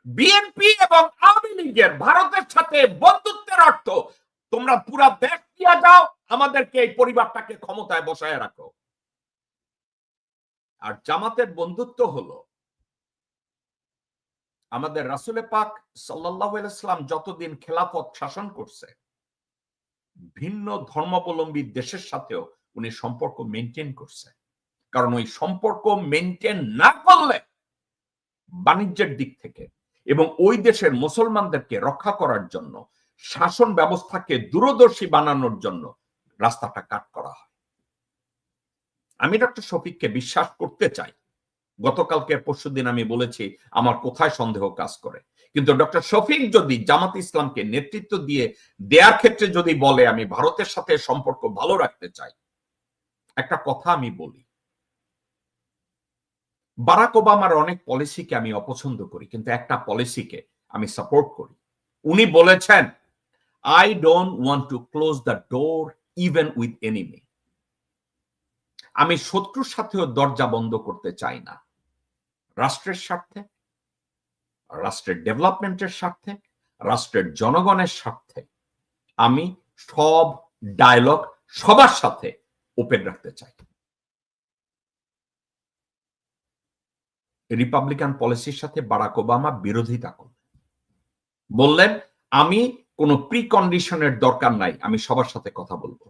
Speaker 1: বিএনপি এবং আওয়ামী লীগের ভারতের সাথে বন্ধুত্বের অর্থ তোমরা পুরা দেশ দিয়া যাও, আমাদেরকে এই পরিবারটাকে ক্ষমতায় বসায় রাখো। আর জামাতের বন্ধুত্ব হলো আমাদের রাসূল পাক সাল্লাল্লাহু আলাইহি ওয়াসাল্লাম যতদিন খেলাফত শাসন করছে, ভিন্ন ধর্মাবলম্বী দেশের সাথেও উনি সম্পর্ক মেনটেন করছে। কারণ ওই সম্পর্ক মেনটেন না করলে বাণিজ্যের দিক থেকে এবং ওই দেশের মুসলমানদেরকে রক্ষা করার জন্য, শাসন ব্যবস্থাকে দূরদর্শী বানানোর জন্য রাস্তাটা কাট করা হয়। আমি ডক্টর শফিককে বিশ্বাস করতে চাই। গতকালকে পরশুদিন আমি বলেছি আমার কোথায় সন্দেহ কাজ করে, কিন্তু ডক্টর শফিক যদি জামাত ইসলামকে নেতৃত্ব দিয়ে দেওয়ার ক্ষেত্রে যদি বলে আমি ভারতের সাথে সম্পর্ক ভালো রাখতে চাই, একটা কথা আমি বলি, বারাক ওবামার অনেক পলিসিকে আমি অপছন্দ করি, কিন্তু একটা পলিসিকে আমি সাপোর্ট করি। উনি বলেছেন, I don't want to close the door even with enemy. আমি শত্রুর সাথেও দরজা বন্ধ করতে চাই না। রাষ্ট্রের স্বার্থে, রাষ্ট্রের ডেভেলপমেন্টের স্বার্থে, রাষ্ট্রের জনগণের স্বার্থে আমি সব ডায়লগ সবার সাথে ওপেন রাখতে চাই। রিপাবলিকান পলিসির সাথে বারাক ওবামা বিরোধিতা করলেন, বললেন আমি কোনো প্রি কন্ডিশনের দরকার নাই, আমি সবার সাথে কথা বলবো।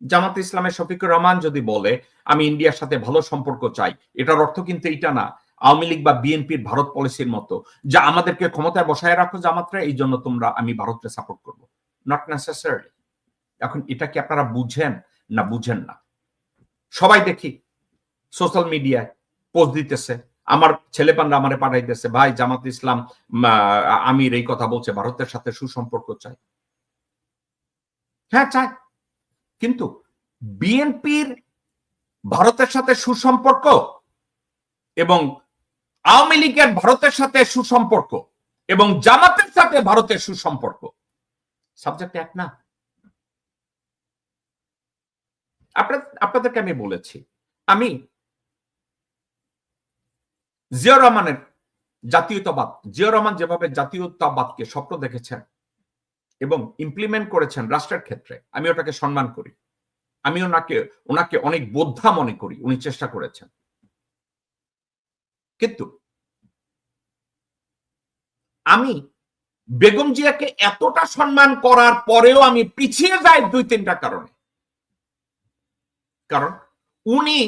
Speaker 1: জামাত ইসলামের শফিকুর রহমান যদি বলে আমি ইন্ডিয়ার সাথে ভালো সম্পর্ক চাই, এটার অর্থ কিন্তু এটা না আওয়ামী লীগ বা বিএনপির ভারত পলিসির মতো যা আমাদেরকে ক্ষমতায় বসায় রাখো জামাতরা, এই জন্য তোমরা আমি ভারতকে সাপোর্ট করব। Not necessary. এখন এটা কি আপনারা বুঝেন না বুঝেন না? সবাই দেখি সোশ্যাল মিডিয়ায় পোস্ট দিতেছে, আমার ছেলেপানরা আমারে পাঠাইতেছে, ভাই জামাত ইসলাম আমির এই কথা বলছে, ভারতের সাথে সুসম্পর্ক চাই। হ্যাঁ চাই, কিন্তু বিএনপির ভারতের সাথে সুসম্পর্ক এবং আওয়ামী লীগের ভারতের সাথে সুসম্পর্ক এবং জামাতের সাথে ভারতের সুসম্পর্ক সাবজেক্ট এক না। আপনাদেরকে আমি বলেছি, আমি জিয়াউর রহমানের জাতীয়তাবাদ, জিয়াউর রহমান যেভাবে জাতীয়তাবাদকে স্বপ্ন দেখেছেন এবং ইমপ্লিমেন্ট করেছেন রাষ্ট্রের ক্ষেত্রে, আমি ওটাকে সম্মান করি। আমি ওনাকে অনেক বোদ্ধা মনে করি, উনি চেষ্টা করেছেন। কিন্তু আমি বেগম জিয়াকে এতটা সম্মান করার পরেও আমি পিছিয়ে যাই 2-3টা কারণে। কারণ উনি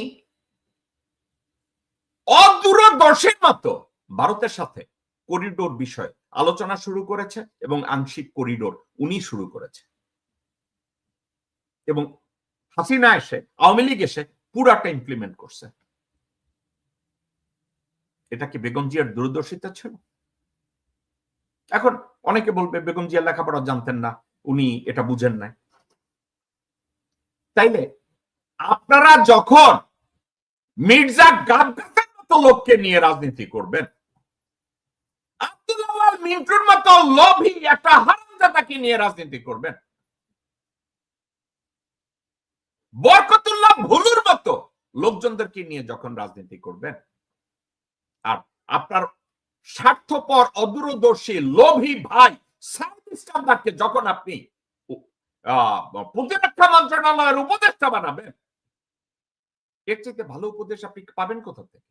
Speaker 1: অদূরদর্শীর মতো ভারতের সাথে করিডোর বিষয়ে আলোচনা শুরু করেছে এবং আংশিক করিডোর উনি শুরু করেছে, এবং হাসিনা এসে, আওয়ামী লীগ এসে পুরাটা ইমপ্লিমেন্ট করছে। এটা কি বেগম জিয়ার দূরদর্শিতা ছিল? এখন অনেকে বলবে বেগম জিয়া লেখাপড়া জানতেন না, উনি এটা বুঝেন নাই। তাইলে আপনারা যখন মির্জা গাদ্দাফির মতো লোককে নিয়ে রাজনীতি করবেন, আব্দুল আওয়াল মিন্টুর মতো লোভী একটা হারামজাদাকে নিয়ে রাজনীতি করবেন, বরকতুল্লাহ ভুলুর মতো লোকজনদেরকে নিয়ে যখন রাজনীতি করবেন, আর আপনার স্বার্থপর অদূরদর্শী লোভী ভাই সাউথ ইস্টার্নকে যখন আপনি প্রতিরক্ষা মন্ত্রণালয়ের উপদেষ্টা বানাবেন, এর চাইতে ভালো উপদেশ আপনি পাবেন কোথা থেকে?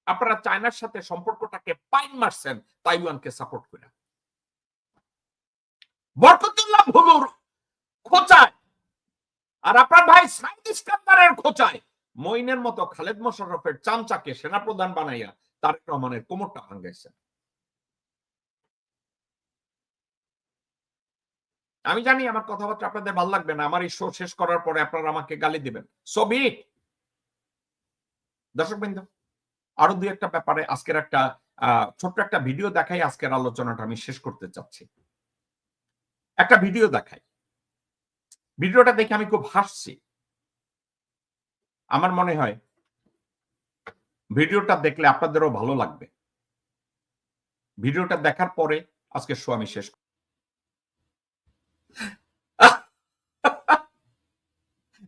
Speaker 1: আপনারা চায়নার সাথে সম্পর্কটাকে পাইন মারছেন তাইওয়ানকে সাপোর্ট করে। বরকতুল্লাহ ভুলুর খোঁচায় আর আপনার ভাই সাউথ ইস্টার্নের খোঁচায় মঈনের মতো খালেদ মোশাররফের চামচাকে সেনাপ্রধান বানাইয়া তারেক রহমানের কোমরটা ভাঙাইছেন। আমি জানি আমার কথাবার্তা আপনাদের ভালো লাগবে না, আমার এই শো শেষ করার পরে আপনারা আমাকে গালি দিবেন, সো বি ইট। দর্শকবৃন্দ, আরো দুই একটা ব্যাপারে আজকের একটা ছোট্ট একটা ভিডিও দেখাই আজকের আলোচনাটা আমি শেষ করতে চাচ্ছি। একটা ভিডিও দেখাই, ভিডিওটা দেখে আমি খুব হাসছি। আমার মনে হয় ভিডিওটা দেখলে আপনাদেরও ভালো লাগবে। ভিডিওটা দেখার পরে আজকের শো আমি শেষ।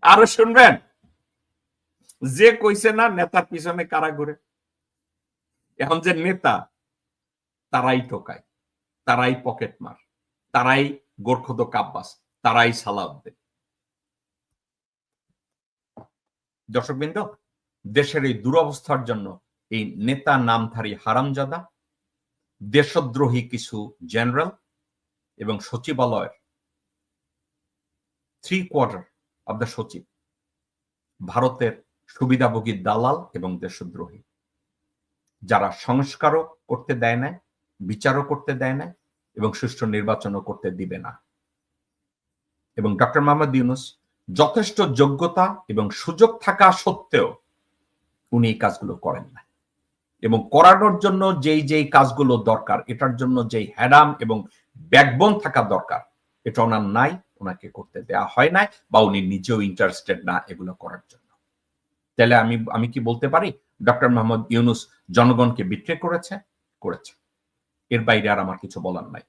Speaker 1: আরো শুনবেন, যে কইছে না নেতার পিছনে কারা ঘুরে, এখন যে নেতা তারাই ঠকায়, তারাই পকেট মার, তারাই গোরখদ কাব্বাস, তারাই সালাউদ্দিন। দর্শকবৃন্দ, দেশের এই দুরবস্থার জন্য এই নেতা নামধারী হারামজাদা, দেশদ্রোহী কিছু জেনারেল এবং সচিবালয়ের 3/4 অব দ্য সচিব ভারতের সুবিধাভোগী দালাল এবং দেশদ্রোহী, যারা সংস্কারও করতে দেয় না, বিচারও করতে দেয় না এবং সুষ্ঠু নির্বাচনও করতে দিবে না। এবং ডক্টর মোহাম্মদ ইউনূস যথেষ্ট যোগ্যতা এবং সুযোগ থাকা সত্ত্বেও উনি এই কাজগুলো করেন না, এবং করানোর জন্য যেই কাজগুলো দরকার, এটার জন্য যেই হ্যাডাম এবং ব্যাকবোন থাকা দরকার, এটা ওনার নাই, ওনাকে করতে দেয়া হয় নাই, বা উনি নিজেও ইন্টারেস্টেড না এগুলো করার জন্য। তাহলে আমি কি বলতে পারি ডক্টর মোহাম্মদ ইউনূস জনগণকে বিট্রে করেছে? এর বাইরে আর আমার কিছু বলার নাই।